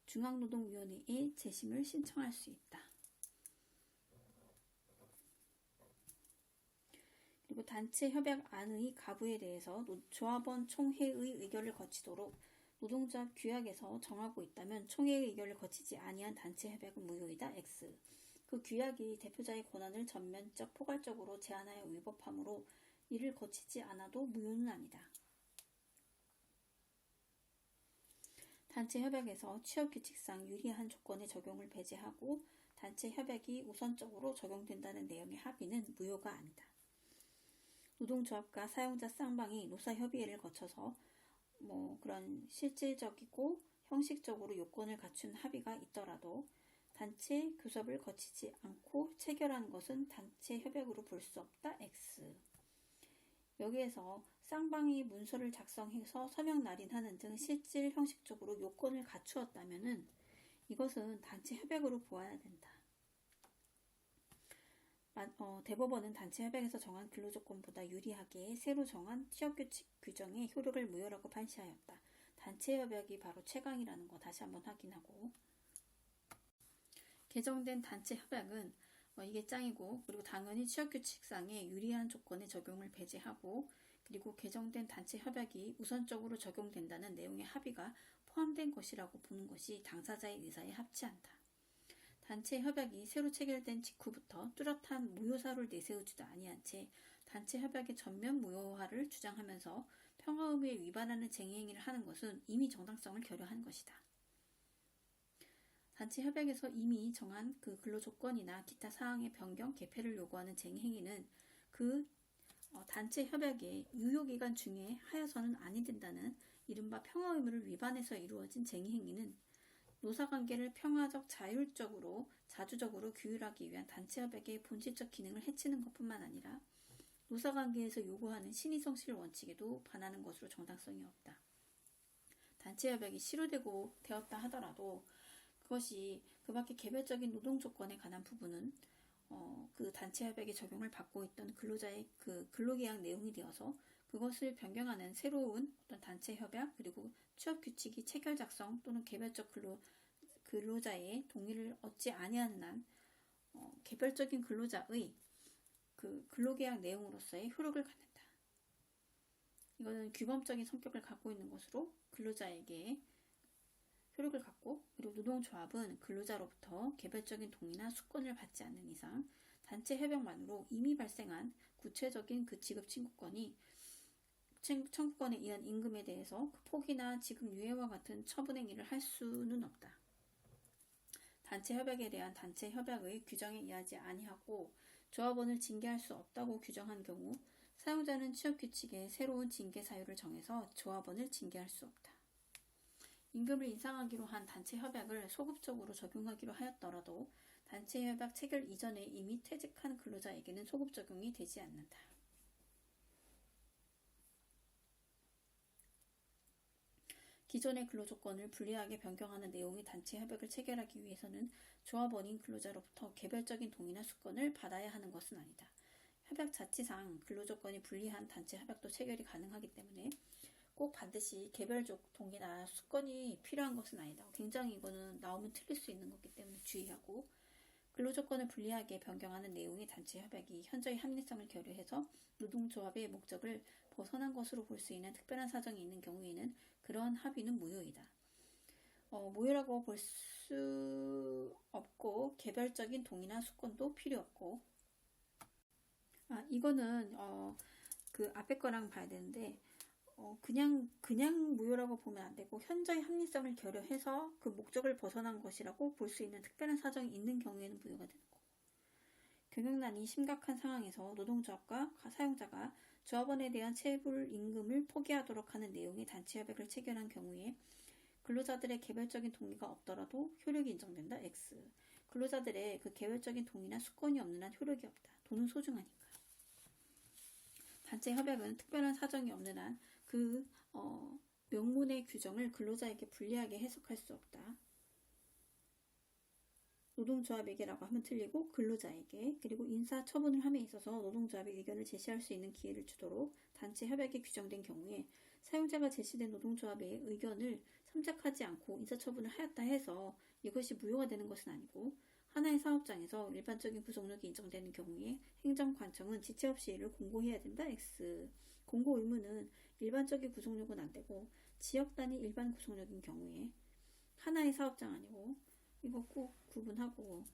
중앙노동위원회에 재심을 신청할 수 있다. 그리고 단체 협약 안의 가부에 대해서 조합원 총회의 의결을 거치도록 노동조합 규약에서 정하고 있다면 총회의 의결을 거치지 아니한 단체 협약은 무효이다. X. 그 규약이 대표자의 권한을 전면적 포괄적으로 제한하여 위법하므로 이를 거치지 않아도 무효는 아니다. 단체 협약에서 취업규칙상 유리한 조건의 적용을 배제하고 단체 협약이 우선적으로 적용된다는 내용의 합의는 무효가 아니다. 노동조합과 사용자 쌍방이 노사협의회를 거쳐서 그런 실질적이고 형식적으로 요건을 갖춘 합의가 있더라도 단체 교섭을 거치지 않고 체결한 것은 단체 협약으로 볼 수 없다. X. 여기에서 쌍방이 문서를 작성해서 서명 날인하는 등 실질 형식적으로 요건을 갖추었다면은 이것은 단체 협약으로 보아야 된다. 대법원은 단체 협약에서 정한 근로조건보다 유리하게 새로 정한 취업규칙 규정의 효력을 무효라고 판시하였다. 단체 협약이 바로 최강이라는 거 다시 한번 확인하고, 개정된 단체 협약은 이게 짱이고, 그리고 당연히 취업규칙상의 유리한 조건의 적용을 배제하고, 그리고 개정된 단체 협약이 우선적으로 적용된다는 내용의 합의가 포함된 것이라고 보는 것이 당사자의 의사에 합치 않다. 단체 협약이 새로 체결된 직후부터 뚜렷한 무효사를 내세우지도 아니한 채 단체 협약의 전면 무효화를 주장하면서 평화 의무에 위반하는 쟁의행위를 하는 것은 이미 정당성을 결여한 것이다. 단체 협약에서 이미 정한 그 근로조건이나 기타 사항의 변경, 개폐를 요구하는 쟁의행위는 그 단체 협약의 유효기간 중에 하여서는 아니 된다는 이른바 평화 의무를 위반해서 이루어진 쟁의행위는 노사관계를 평화적, 자율적으로, 자주적으로 규율하기 위한 단체 협약의 본질적 기능을 해치는 것뿐만 아니라 노사관계에서 요구하는 신의성실 원칙에도 반하는 것으로 정당성이 없다. 단체 협약이 되었다 하더라도 그것이 그 밖에 개별적인 노동 조건에 관한 부분은 그 단체 협약의 적용을 받고 있던 근로자의 그 근로계약 내용이 되어서 그것을 변경하는 새로운 어떤 단체 협약, 그리고 취업 규칙이 체결 작성 또는 개별적 근로자의 동의를 얻지 아니하는 한 개별적인 근로자의 그 근로계약 내용으로서의 효력을 갖는다. 이거는 규범적인 성격을 갖고 있는 것으로 근로자에게 효력을 갖고, 그리고 노동조합은 근로자로부터 개별적인 동의나 수권을 받지 않는 이상 단체 협약만으로 이미 발생한 구체적인 그 지급 청구권에 의한 임금에 대해서 그 포기나 지급 유예와 같은 처분행위를 할 수는 없다. 단체 협약에 대한 단체 협약의 규정에 의하지 아니하고 조합원을 징계할 수 없다고 규정한 경우 사용자는 취업규칙에 새로운 징계 사유를 정해서 조합원을 징계할 수 없다. 임금을 인상하기로 한 단체 협약을 소급적으로 적용하기로 하였더라도 단체 협약 체결 이전에 이미 퇴직한 근로자에게는 소급 적용이 되지 않는다. 기존의 근로조건을 불리하게 변경하는 내용의 단체 협약을 체결하기 위해서는 조합원인 근로자로부터 개별적인 동의나 수권을 받아야 하는 것은 아니다. 협약 자치상 근로조건이 불리한 단체 협약도 체결이 가능하기 때문에 꼭 반드시 개별적 동의나 수권이 필요한 것은 아니다. 굉장히 이거는 나오면 틀릴 수 있는 거기 때문에 주의하고, 근로조건을 불리하게 변경하는 내용의 단체 협약이 현저히 합리성을 결여해서 노동조합의 목적을 벗어난 것으로 볼 수 있는 특별한 사정이 있는 경우에는 그러한 합의는 무효이다. 무효라고 볼 수 없고 개별적인 동의나 수권도 필요 없고, 이거는 그 앞에 거랑 봐야 되는데 그냥 무효라고 보면 안 되고 현저히 합리성을 결여해서 그 목적을 벗어난 것이라고 볼 수 있는 특별한 사정이 있는 경우에는 무효가 되는 거고, 경영난이 심각한 상황에서 노동조합과 사용자가 조합원에 대한 체불 임금을 포기하도록 하는 내용의 단체 협약을 체결한 경우에 근로자들의 개별적인 동의가 없더라도 효력이 인정된다. X. 근로자들의 그 개별적인 동의나 수권이 없는 한 효력이 없다. 돈은 소중하니까. 단체 협약은 특별한 사정이 없는 한 그 명문의 규정을 근로자에게 불리하게 해석할 수 없다. 노동조합에게라고 하면 틀리고 근로자에게, 그리고 인사처분을 함에 있어서 노동조합의 의견을 제시할 수 있는 기회를 주도록 단체 협약에 규정된 경우에 사용자가 제시된 노동조합의 의견을 참작하지 않고 인사처분을 하였다 해서 이것이 무효가 되는 것은 아니고, 하나의 사업장에서 일반적인 구속력이 인정되는 경우에 행정관청은 지체 없이 이를 공고해야 된다. X. 공고 의무는 일반적인 구속력은 안 되고 지역 단위 일반 구속력인 경우에 하나의 사업장 아니고, 이거 꼭 구분하고,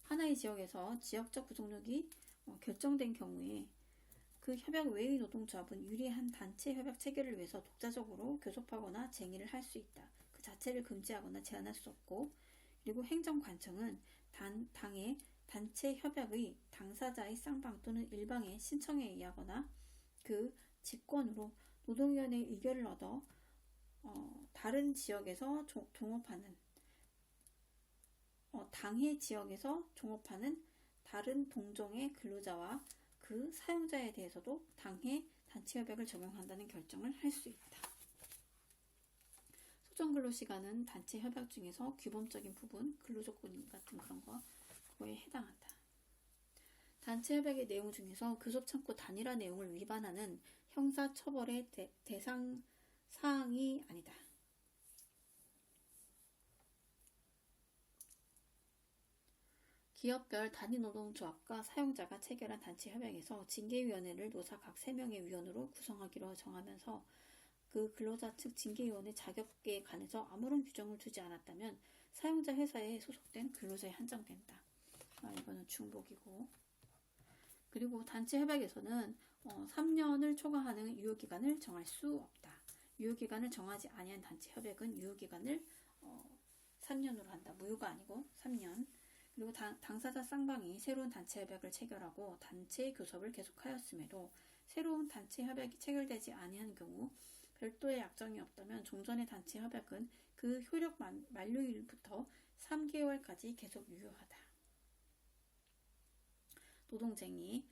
하나의 지역에서 지역적 구속력이 결정된 경우에 그 협약 외의 노동조합은 유리한 단체 협약 체결을 위해서 독자적으로 교섭하거나 쟁의를 할 수 있다. 그 자체를 금지하거나 제한할 수 없고, 그리고 행정관청은 당의 단체 협약의 당사자의 쌍방 또는 일방의 신청에 의하거나 그 직권으로 노동위원회의 의결을 얻어 다른 지역에서 종업하는 당해 지역에서 종업하는 다른 동종의 근로자와 그 사용자에 대해서도 당해 단체 협약을 적용한다는 결정을 할 수 있다. 소정근로시간은 단체 협약 중에서 규범적인 부분, 근로조건 같은 그거에 해당한다. 단체 협약의 내용 중에서 교섭창구 단일화 내용을 위반하는 형사처벌의 대상 사항이 아니다. 기업별 단위노동조합과 사용자가 체결한 단체 협약에서 징계위원회를 노사 각 3명의 위원으로 구성하기로 정하면서 그 근로자 측 징계위원회 자격에 관해서 아무런 규정을 두지 않았다면 사용자 회사에 소속된 근로자에 한정된다. 이거는 중복이고. 그리고 단체 협약에서는 3년을 초과하는 유효기간을 정할 수 없다. 유효기간을 정하지 아니한 단체 협약은 유효기간을 3년으로 한다. 무효가 아니고 3년. 그리고 당사자 쌍방이 새로운 단체 협약을 체결하고 단체 교섭을 계속하였음에도 새로운 단체 협약이 체결되지 아니한 경우 별도의 약정이 없다면 종전의 단체 협약은 그 효력 만료일부터 3개월까지 계속 유효하다. 노동쟁의.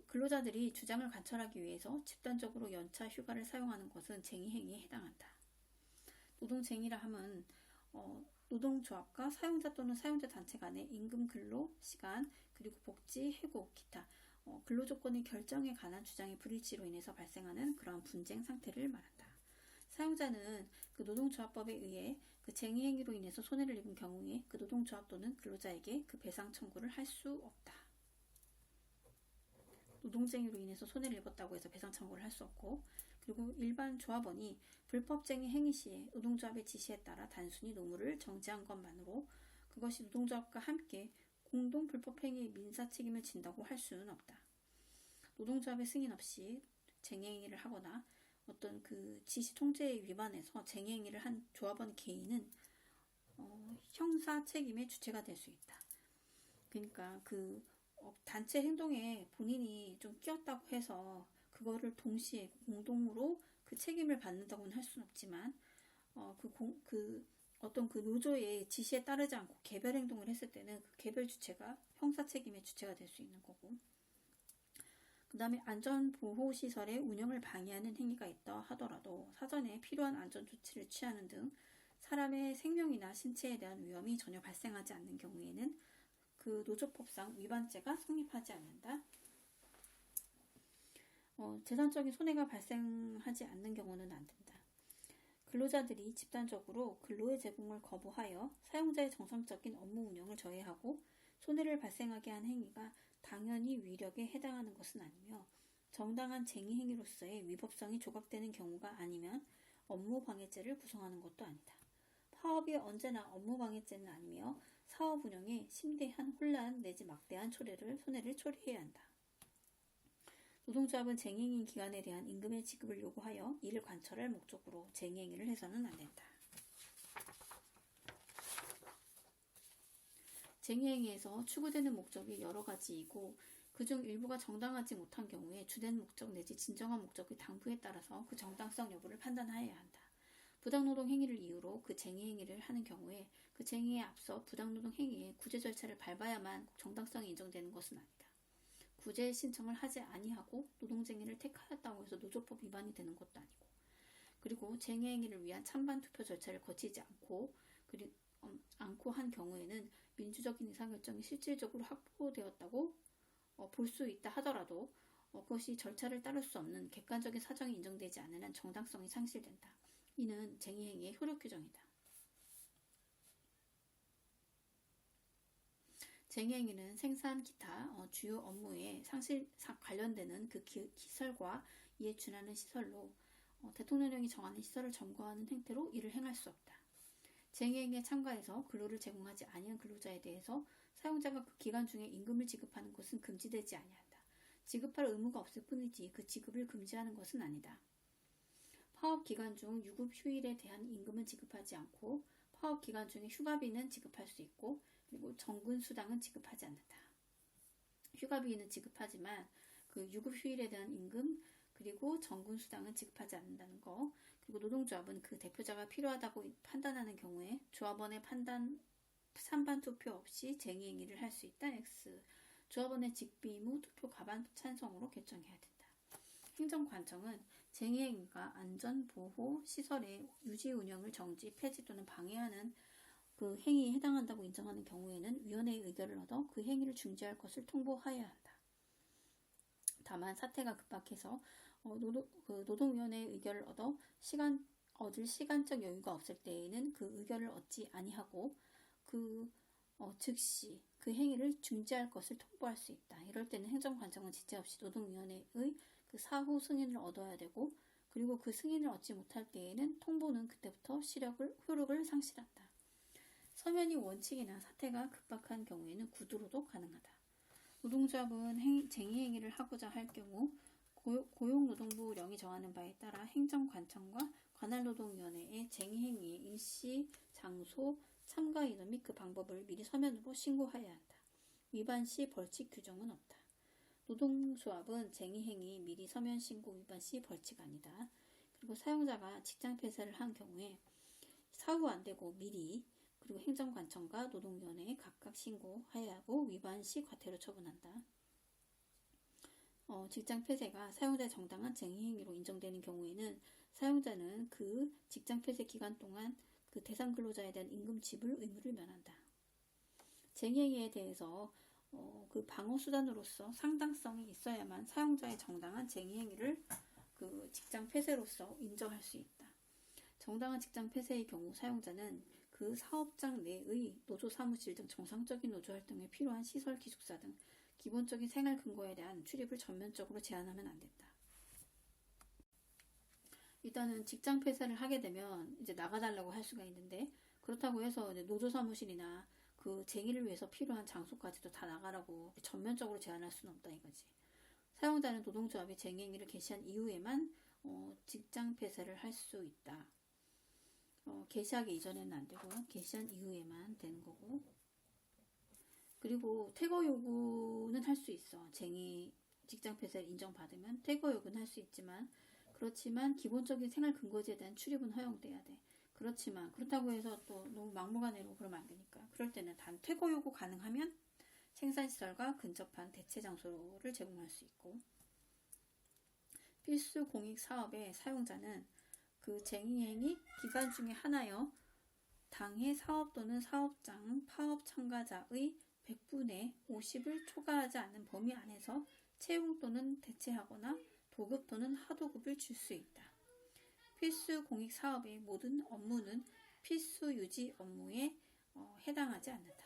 근로자들이 주장을 관철하기 위해서 집단적으로 연차 휴가를 사용하는 것은 쟁의행위에 해당한다. 노동쟁의라 함은 노동조합과 사용자 또는 사용자 단체 간의 임금 근로, 시간, 그리고 복지, 해고, 기타 근로조건의 결정에 관한 주장의 불일치로 인해서 발생하는 그러한 분쟁 상태를 말한다. 사용자는 그 노동조합법에 의해 그 쟁의행위로 인해서 손해를 입은 경우에 그 노동조합 또는 근로자에게 그 배상 청구를 할 수 없다. 노동쟁의로 인해서 손해를 입었다고 해서 배상 청구를 할 수 없고, 그리고 일반 조합원이 불법쟁의 행위 시에 노동조합의 지시에 따라 단순히 노무를 정지한 것만으로 그것이 노동조합과 함께 공동 불법행위의 민사 책임을 진다고 할 수는 없다. 노동조합의 승인 없이 쟁의행위를 하거나 어떤 그 지시 통제에 위반해서 쟁의행위를 한 조합원 개인은 형사 책임의 주체가 될 수 있다. 그러니까 그 단체 행동에 본인이 좀 끼었다고 해서 그거를 동시에 공동으로 그 책임을 받는다고는 할 수는 없지만 어떤 그 노조의 지시에 따르지 않고 개별 행동을 했을 때는 그 개별 주체가 형사 책임의 주체가 될 수 있는 거고, 그 다음에 안전보호시설의 운영을 방해하는 행위가 있다 하더라도 사전에 필요한 안전조치를 취하는 등 사람의 생명이나 신체에 대한 위험이 전혀 발생하지 않는 경우에는 그 노조법상 위반죄가 성립하지 않는다. 재산적인 손해가 발생하지 않는 경우는 안 된다. 근로자들이 집단적으로 근로의 제공을 거부하여 사용자의 정상적인 업무 운영을 저해하고 손해를 발생하게 한 행위가 당연히 위력에 해당하는 것은 아니며 정당한 쟁의 행위로서의 위법성이 조각되는 경우가 아니면 업무방해죄를 구성하는 것도 아니다. 파업이 언제나 업무방해죄는 아니며 사업 운영에 심대한 혼란 내지 막대한 손해를 초래해야 한다. 노동조합은 쟁의행위 기간에 대한 임금의 지급을 요구하여 이를 관철할 목적으로 쟁의행위를 해서는 안 된다. 쟁의행위에서 추구되는 목적이 여러 가지이고 그중 일부가 정당하지 못한 경우에 주된 목적 내지 진정한 목적의 당부에 따라서 그 정당성 여부를 판단하여야 한다. 부당노동 행위를 이유로 그 쟁의행위를 하는 경우에 그 쟁의에 앞서 부당노동 행위의 구제 절차를 밟아야만 정당성이 인정되는 것은 아니다. 구제 신청을 하지 아니하고 노동쟁의를 택하였다고 해서 노조법 위반이 되는 것도 아니고, 그리고 쟁의행위를 위한 찬반 투표 절차를 거치지 않고 한 경우에는 민주적인 의사결정이 실질적으로 확보되었다고 볼 수 있다 하더라도 그것이 절차를 따를 수 없는 객관적인 사정이 인정되지 않는 한 정당성이 상실된다. 이는 쟁의행위의 효력 규정이다. 쟁의행위는 생산 기타 주요 업무에 관련되는 그 기설과 이에 준하는 시설로 대통령령이 정하는 시설을 점거하는 행태로 이를 행할 수 없다. 쟁의행위에 참가해서 근로를 제공하지 아니한 근로자에 대해서 사용자가 그 기간 중에 임금을 지급하는 것은 금지되지 아니한다. 지급할 의무가 없을 뿐이지 그 지급을 금지하는 것은 아니다. 파업 기간 중 유급 휴일에 대한 임금은 지급하지 않고 파업 기간 중에 휴가비는 지급할 수 있고, 그리고 정근 수당은 지급하지 않는다. 휴가비는 지급하지만 그 유급 휴일에 대한 임금 그리고 정근 수당은 지급하지 않는다는 거. 그리고 노동조합은 그 대표자가 필요하다고 판단하는 경우에 조합원의 찬반 투표 없이 쟁의행위를 할 수 있다. X. 조합원의 직비무 투표 가반 찬성으로 결정해야 된다. 행정관청은 쟁의행위가 안전보호 시설의 유지 운영을 정지, 폐지 또는 방해하는 그 행위에 해당한다고 인정하는 경우에는 위원회의 의결을 얻어 그 행위를 중지할 것을 통보하여야 한다. 다만 사태가 급박해서 노동위원회의 의결을 얻을 시간적 여유가 없을 때에는 그 의결을 얻지 아니하고 그 즉시 그 행위를 중지할 것을 통보할 수 있다. 이럴 때는 행정관청은 지체 없이 노동위원회의 그 사후 승인을 얻어야 되고, 그리고 그 승인을 얻지 못할 때에는 통보는 그때부터 효력을 상실한다. 서면이 원칙이나 사태가 급박한 경우에는 구두로도 가능하다. 노동조합은 쟁의 행위를 하고자 할 경우 고용노동부령이 정하는 바에 따라 행정관청과 관할노동위원회에 쟁의 행위의 일시, 장소, 참가 인원 및 그 방법을 미리 서면으로 신고하여야 한다. 위반 시 벌칙 규정은 없다. 노동조합은 쟁의 행위 미리 서면 신고 위반 시 벌칙 아니다. 그리고 사용자가 직장 폐쇄를 한 경우에 사후 안 되고 미리, 그리고 행정관청과 노동위원회에 각각 신고하여야 하고 위반 시 과태료 처분한다. 직장 폐쇄가 사용자의 정당한 쟁의 행위로 인정되는 경우에는 사용자는 그 직장 폐쇄 기간 동안 그 대상 근로자에 대한 임금 지불 의무를 면한다. 쟁의 행위에 대해서 그 방어 수단으로서 상당성이 있어야만 사용자의 정당한 쟁의 행위를 그 직장 폐쇄로서 인정할 수 있다. 정당한 직장 폐쇄의 경우 사용자는 그 사업장 내의 노조 사무실 등 정상적인 노조 활동에 필요한 시설 기숙사 등 기본적인 생활 근거에 대한 출입을 전면적으로 제한하면 안 된다. 일단은 직장 폐쇄를 하게 되면 이제 나가달라고 할 수가 있는데, 그렇다고 해서 이제 노조 사무실이나 그 쟁의를 위해서 필요한 장소까지도 다 나가라고 전면적으로 제한할 수는 없다 이거지. 사용자는 노동조합이 쟁의 행위를 개시한 이후에만 직장 폐쇄를 할 수 있다. 개시하기 이전에는 안 되고 개시한 이후에만 되는 거고, 그리고 퇴거 요구는 할 수 있어. 쟁의 직장 폐쇄를 인정받으면 퇴거 요구는 할 수 있지만, 그렇지만 기본적인 생활 근거지에 대한 출입은 허용돼야 돼. 그렇지만 그렇다고 해서 또 너무 막무가내로 그러면 안 되니까, 그럴 때는 단 퇴거 요구 가능하면 생산시설과 근접한 대체 장소를 제공할 수 있고, 필수 공익 사업의 사용자는 그 쟁의행위 기간 중에 하나여 당해 사업 또는 사업장 파업 참가자의 100분의 50을 초과하지 않는 범위 안에서 채용 또는 대체하거나 도급 또는 하도급을 줄 수 있다. 필수 공익 사업의 모든 업무는 필수 유지 업무에 해당하지 않는다.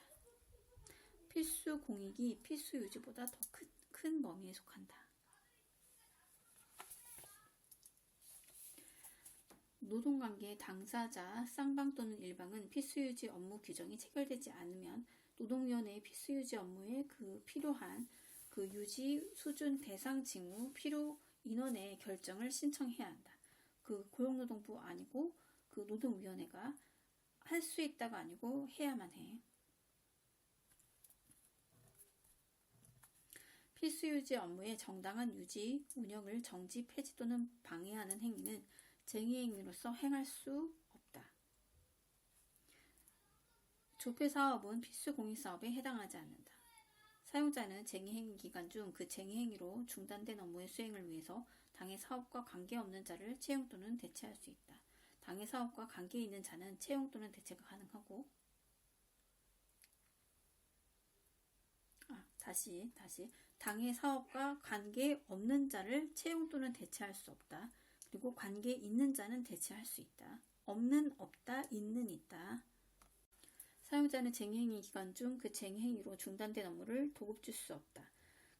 필수 공익이 필수 유지보다 더 큰 범위에 속한다. 노동관계 당사자 쌍방 또는 일방은 필수유지 업무 규정이 체결되지 않으면 노동위원회의 필수유지 업무에 그 필요한 그 유지 수준 대상 징후 필요 인원의 결정을 신청해야 한다. 그 고용노동부 아니고 그 노동위원회가 할 수 있다가 아니고 해야만 해. 필수유지 업무의 정당한 유지, 운영을 정지, 폐지 또는 방해하는 행위는 쟁의행위로서 행할 수 없다. 조폐사업은 필수공익사업에 해당하지 않는다. 사용자는 쟁의행위 기간 중 그 쟁의행위로 중단된 업무의 수행을 위해서 당해 사업과 관계없는 자를 채용 또는 대체할 수 있다. 당해 사업과 관계 있는 자는 채용 또는 대체가 가능하고, 다시 당해 사업과 관계 없는 자를 채용 또는 대체할 수 없다. 그리고 관계 있는 자는 대체할 수 있다. 없는 없다, 있는 있다. 사용자는 쟁의행위 기간 중 그 쟁의행위로 중단된 업무를 도급 줄 수 없다.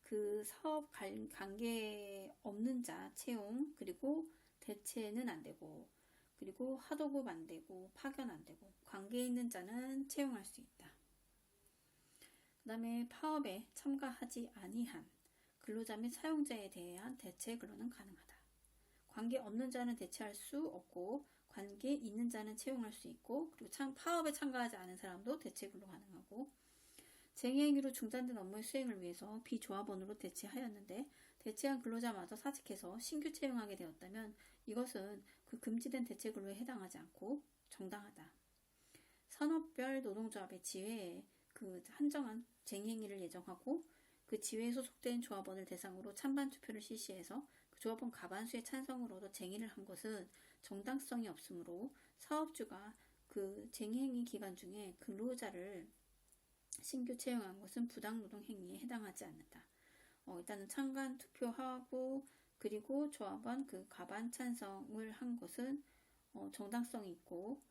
그 사업 관계 없는 자 채용, 그리고 대체는 안 되고, 그리고 하도급 안 되고, 파견 안 되고, 관계 있는 자는 채용할 수 있다. 그 다음에 파업에 참가하지 아니한 근로자 및 사용자에 대한 대체 근로는 가능하다. 관계 없는 자는 대체할 수 없고, 관계 있는 자는 채용할 수 있고, 그리고 파업에 참가하지 않은 사람도 대체 근로 가능하고, 쟁의행위로 중단된 업무의 수행을 위해서 비조합원으로 대체하였는데 대체한 근로자마저 사직해서 신규 채용하게 되었다면 이것은 그 금지된 대체 근로에 해당하지 않고 정당하다. 산업별 노동조합의 지회에 그 한정한 쟁의행위를 예정하고 그 지회에 소속된 조합원을 대상으로 찬반 투표를 실시해서 그 조합원 과반수의 찬성을 얻어 쟁의를 한 것은 정당성이 없으므로 사업주가 그 쟁의행위 기간 중에 근로자를 신규 채용한 것은 부당노동 행위에 해당하지 않는다. 일단은 찬반 투표하고 그리고 조합원 그 과반 찬성을 한 것은 정당성이 있고,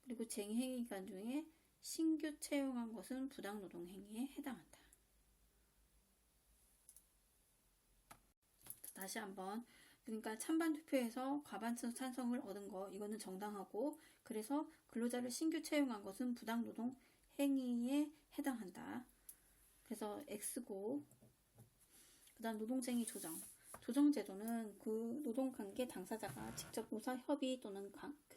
그리고 쟁의행위 기간 중에 신규 채용한 것은 부당노동행위에 해당한다. 다시 한번, 그러니까 찬반 투표에서 과반수 찬성을 얻은 거, 이거는 정당하고, 그래서 근로자를 신규 채용한 것은 부당노동 행위에 해당한다. 그래서 X고, 그 다음 노동쟁의 조정. 조정제도는 그 노동관계 당사자가 직접 노사협의 또는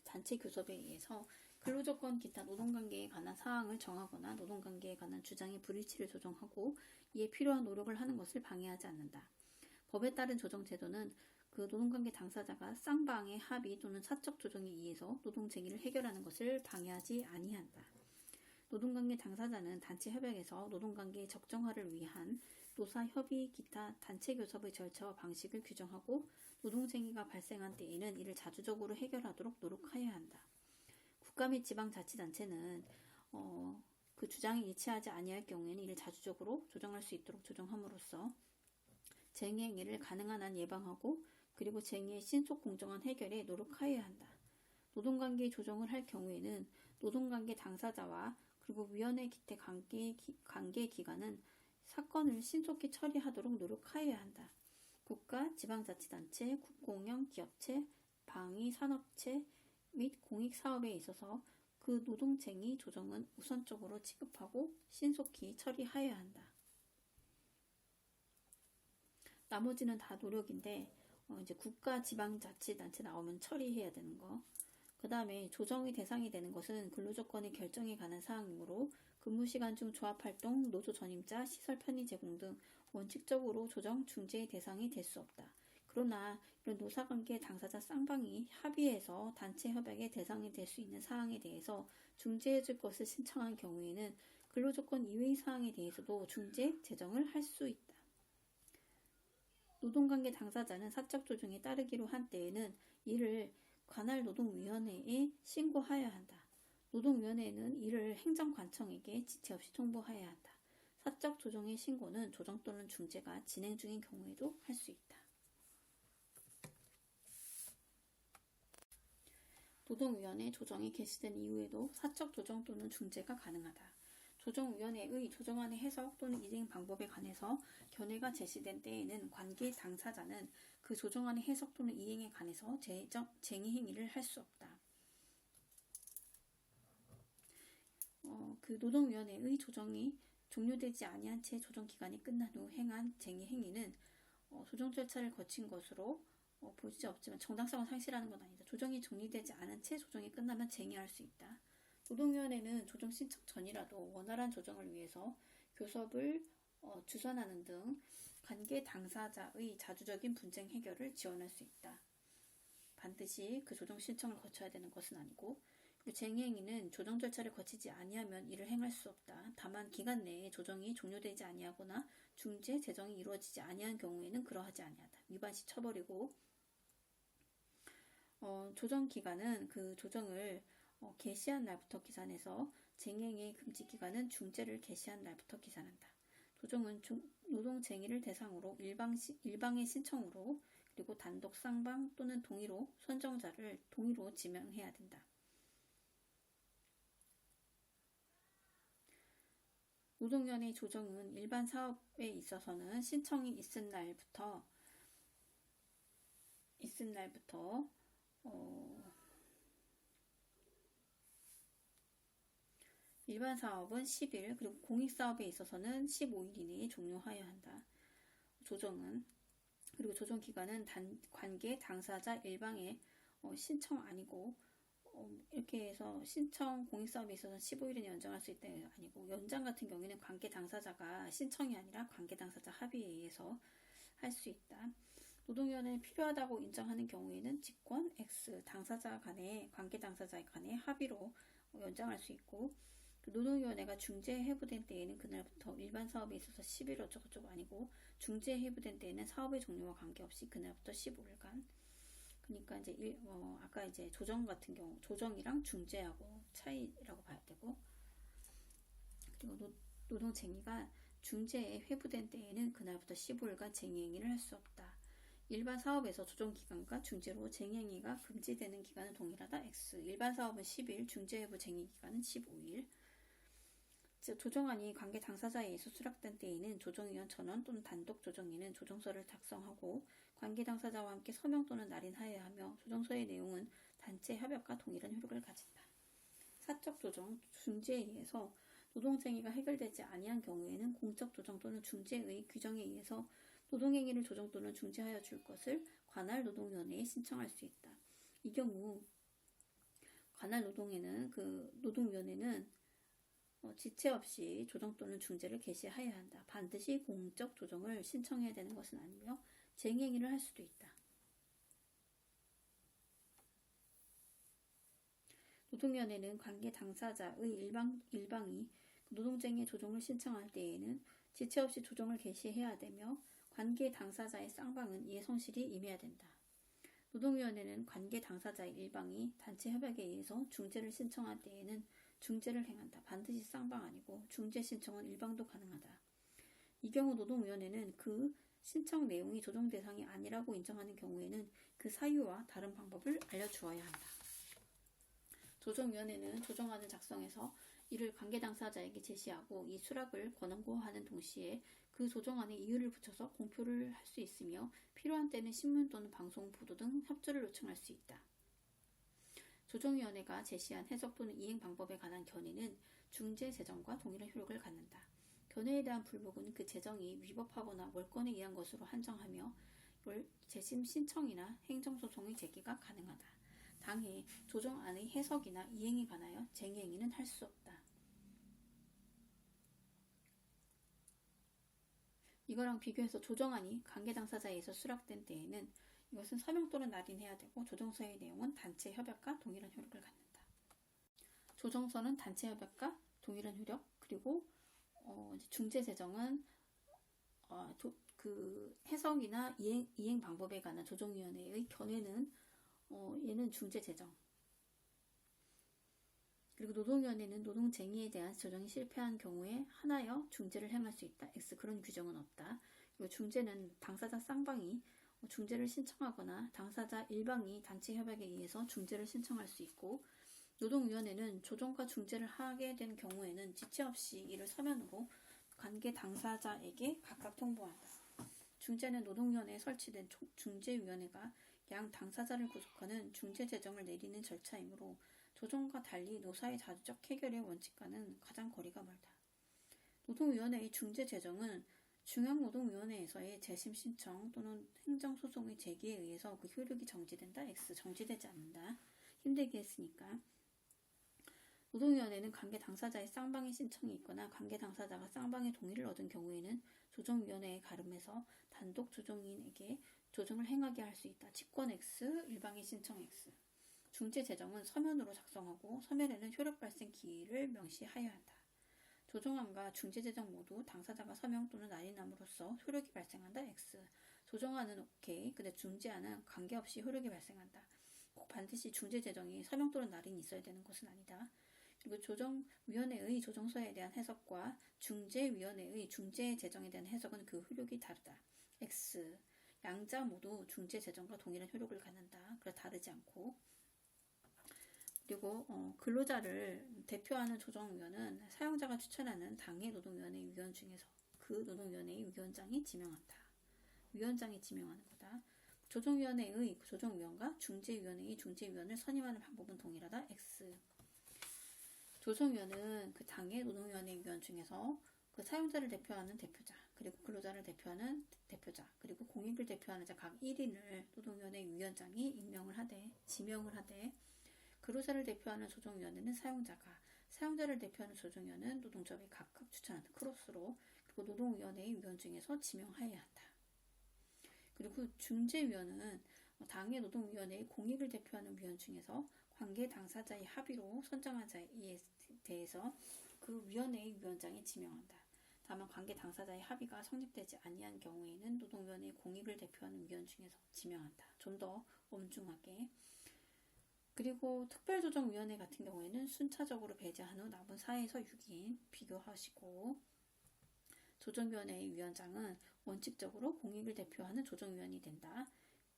단체 교섭에 의해서 근로조건 기타 노동관계에 관한 사항을 정하거나 노동관계에 관한 주장의 불일치를 조정하고 이에 필요한 노력을 하는 것을 방해하지 않는다. 법에 따른 조정제도는 그 노동관계 당사자가 쌍방의 합의 또는 사적 조정에 의해서 노동쟁의를 해결하는 것을 방해하지 아니한다. 노동관계 당사자는 단체 협약에서 노동관계의 적정화를 위한 노사협의 기타 단체 교섭의 절차와 방식을 규정하고 노동쟁의가 발생한 때에는 이를 자주적으로 해결하도록 노력하여야 한다. 국가 및 지방자치단체는 그 주장이 일치하지 아니할 경우에는 이를 자주적으로 조정할 수 있도록 조정함으로써 쟁의행위를 가능한 한 예방하고 그리고 쟁의의 신속 공정한 해결에 노력하여야 한다. 노동관계 조정을 할 경우에는 노동관계 당사자와 그리고 위원회 기태 관계기관은 사건을 신속히 처리하도록 노력하여야 한다. 국가, 지방자치단체, 국공영, 기업체, 방위, 산업체 및 공익사업에 있어서 그 노동쟁의 조정은 우선적으로 취급하고 신속히 처리하여야 한다. 나머지는 다 노력인데 이제 국가, 지방자치단체 나오면 처리해야 되는 거. 그 다음에 조정의 대상이 되는 것은 근로조건의 결정에 관한 사항이므로 근무시간 중 조합활동, 노조 전임자, 시설 편의 제공 등 원칙적으로 조정, 중재의 대상이 될 수 없다. 그러나 이런 노사관계 당사자 쌍방이 합의해서 단체 협약의 대상이 될 수 있는 사항에 대해서 중재해 줄 것을 신청한 경우에는 근로조건 이외의 사항에 대해서도 중재, 제정을 할 수 있다. 노동관계 당사자는 사적 조정에 따르기로 한 때에는 이를 관할 노동위원회에 신고하여야 한다. 노동위원회는 이를 행정관청에게 지체 없이 통보하여야 한다. 사적 조정의 신고는 조정 또는 중재가 진행 중인 경우에도 할 수 있다. 노동위원회 조정이 개시된 이후에도 사적 조정 또는 중재가 가능하다. 조정위원회의 조정안의 해석 또는 이행 방법에 관해서 견해가 제시된 때에는 관계 당사자는 그 조정안의 해석 또는 이행에 관해서 쟁의 행위를 할 수 없다. 그 노동위원회의 조정이 종료되지 아니한 채 조정기간이 끝난 후 행한 쟁의 행위는 조정 절차를 거친 것으로 볼 수 없지만 정당성을 상실하는 건 아니다. 조정이 정리되지 않은 채 조정이 끝나면 쟁의할 수 있다. 노동위원회는 조정 신청 전이라도 원활한 조정을 위해서 교섭을 주선하는 등 관계 당사자의 자주적인 분쟁 해결을 지원할 수 있다. 반드시 그 조정 신청을 거쳐야 되는 것은 아니고 쟁의행위는 조정 절차를 거치지 아니하면 이를 행할 수 없다. 다만 기간 내에 조정이 종료되지 아니하거나 중재, 제정이 이루어지지 아니한 경우에는 그러하지 아니하다. 위반 시 처벌이고 조정 기간은 그 조정을 개시한 날부터 기산해서 쟁행의 금지 기간은 중재를 개시한 날부터 기산한다. 조정은 노동쟁의를 대상으로 일방의 신청으로 그리고 단독 쌍방 또는 동의로 선정자를 동의로 지명해야 된다. 노동위원회 조정은 일반 사업에 있어서는 신청이 있은 날부터 일반 사업은 10일 그리고 공익사업에 있어서는 15일 이내에 종료하여야 한다. 조정은 그리고 조정 기간은 관계 당사자 일방의 신청 아니고 이렇게 해서 신청 공익사업에 있어서는 15일은 연장할 수 있다 아니고 연장 같은 경우에는 관계 당사자가 신청이 아니라 관계 당사자 합의에 의해서 할 수 있다. 노동위원회는 필요하다고 인정하는 경우에는 직권, X, 당사자 간의 관계 당사자 간의 합의로 연장할 수 있고 노동위원회가 중재에 해부된 때에는 그날부터 일반 사업에 있어서 10일 어쩌고저쩌고 아니고 중재에 해부된 때에는 사업의 종료와 관계없이 그날부터 15일간 그러니까 이제 아까 이제 조정 같은 경우 조정이랑 중재하고 차이라고 봐야 되고 그리고 노동쟁의가 중재에 회부된 때에는 그날부터 15일간 쟁의행위를 할 수 없다. 일반 사업에서 조정기간과 중재로 쟁의행위가 금지되는 기간은 동일하다. X. 일반 사업은 10일, 중재회부 쟁의기간은 15일. 즉 조정안이 관계 당사자에 의해서 수락된 때에는 조정위원 전원 또는 단독 조정위는 조정서를 작성하고 관계 당사자와 함께 서명 또는 날인하여야 하며 조정서의 내용은 단체 협약과 동일한 효력을 가진다. 사적 조정, 중재에 의해서 노동쟁의가 해결되지 아니한 경우에는 공적 조정 또는 중재의 규정에 의해서 노동행위를 조정 또는 중재하여 줄 것을 관할 노동위원회에 신청할 수 있다. 이 경우 관할 노동위원회는 지체 없이 조정 또는 중재를 개시하여야 한다. 반드시 공적 조정을 신청해야 되는 것은 아니며 쟁행위를 할 수도 있다. 노동위원회는 관계 당사자의 일방이 노동쟁의 조정을 신청할 때에는 지체 없이 조정을 개시해야 되며 관계 당사자의 쌍방은 이에 성실히 임해야 된다. 노동위원회는 관계 당사자의 일방이 단체 협약에 의해서 중재를 신청할 때에는 중재를 행한다. 반드시 쌍방 아니고 중재 신청은 일방도 가능하다. 이 경우 노동위원회는 그 신청 내용이 조정 대상이 아니라고 인정하는 경우에는 그 사유와 다른 방법을 알려주어야 한다. 조정위원회는 조정안을 작성해서 이를 관계 당사자에게 제시하고 이 수락을 권고하는 동시에 그 조정안에 이유를 붙여서 공표를 할 수 있으며 필요한 때는 신문 또는 방송 보도 등 협조를 요청할 수 있다. 조정위원회가 제시한 해석 또는 이행 방법에 관한 견해는 중재 제정과 동일한 효력을 갖는다. 견해에 대한 불복은 그 제정이 위법하거나 월권에 의한 것으로 한정하며 재심 신청이나 행정소송의 제기가 가능하다. 당해 조정안의 해석이나 이행에 관하여 쟁행위는 할 수 없다. 이거랑 비교해서 조정안이 관계 당사자에 의해서 수락된 때에는 이것은 서명 또는 날인해야 되고 조정서의 내용은 단체 협약과 동일한 효력을 갖는다. 조정서는 단체 협약과 동일한 효력, 그리고 중재 제정은 그 해석이나 이행 방법에 관한 조정위원회의 견해는 얘는 중재 제정. 그리고 노동위원회는 노동쟁의에 대한 조정이 실패한 경우에 하나여 중재를 행할 수 있다. X 그런 규정은 없다. 그리고 중재는 당사자 쌍방이 중재를 신청하거나 당사자 일방이 단체 협약에 의해서 중재를 신청할 수 있고, 노동위원회는 조정과 중재를 하게 된 경우에는 지체 없이 이를 서면으로 관계 당사자에게 각각 통보한다. 중재는 노동위원회에 설치된 중재위원회가 양 당사자를 구속하는 중재 제정을 내리는 절차이므로 조정과 달리 노사의 자주적 해결의 원칙과는 가장 거리가 멀다. 노동위원회의 중재 제정은 중앙노동위원회에서의 재심 신청 또는 행정소송의 제기에 의해서 그 효력이 정지된다. X 정지되지 않는다. 힘들게 했으니까. 노동위원회는 관계 당사자의 쌍방의 신청이 있거나 관계 당사자가 쌍방의 동의를 얻은 경우에는 조정위원회에 가름해서 단독 조정인에게 조정을 행하게 할 수 있다. 직권 X, 일방의 신청 X. 중재 제정은 서면으로 작성하고 서면에는 효력 발생 기일을 명시하여야 한다. 조정안과 중재 제정 모두 당사자가 서명 또는 날인함으로써 효력이 발생한다. X. 조정안은 OK. 근데 중재안은 관계없이 효력이 발생한다. 꼭 반드시 중재 제정이 서명 또는 날인이 있어야 되는 것은 아니다. 그리고 조정위원회의 조정서에 대한 해석과 중재위원회의 중재 제정에 대한 해석은 그 효력이 다르다. X. 양자 모두 중재 제정과 동일한 효력을 갖는다. 그래 다르지 않고. 그리고 근로자를 대표하는 조정위원은 사용자가 추천하는 당해 노동위원회 위원 중에서 그 노동위원회의 위원장이 지명한다. 위원장이 지명하는 거다. 조정위원회의 조정위원과 중재위원회의 중재위원을 선임하는 방법은 동일하다. X. 조정위원은 그 당해 노동위원회 위원 중에서 그 사용자를 대표하는 대표자, 그리고 근로자를 대표하는 대표자, 그리고 공익을 대표하는 자 각 1인을 노동위원회 위원장이 지명을 하되 근로자를 대표하는 조정위원회는 사용자를 대표하는 조정위원은 노동조합이 각각 추천하는 크로스로, 그리고 노동위원회의 위원 중에서 지명하여야 한다. 그리고 중재위원은 당해 노동위원회의 공익을 대표하는 위원 중에서 관계 당사자의 합의로 선정한 자에 대해서 그 위원회의 위원장이 지명한다. 다만 관계 당사자의 합의가 성립되지 아니한 경우에는 노동위원회의 공익을 대표하는 위원 중에서 지명한다. 좀 더 엄중하게. 그리고 특별조정위원회 같은 경우에는 순차적으로 배제한 후 남은 4에서 6인 비교하시고, 조정위원회의 위원장은 원칙적으로 공익을 대표하는 조정위원이 된다.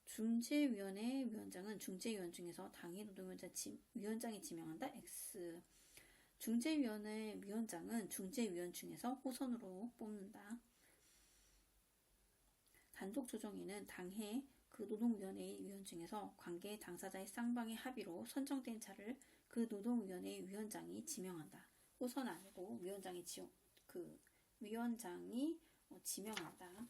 중재위원회 위원장은 중재위원 중에서 당해 노동위원장이 지명한다. X. 중재위원회 위원장은 중재위원 중에서 호선으로 뽑는다. 단독 조정위는 당해 그 노동위원회의 위원 중에서 관계 당사자의 쌍방의 합의로 선정된 자를 그 노동위원회의 위원장이 지명한다. 호선 아니고 위원장이 지명한다.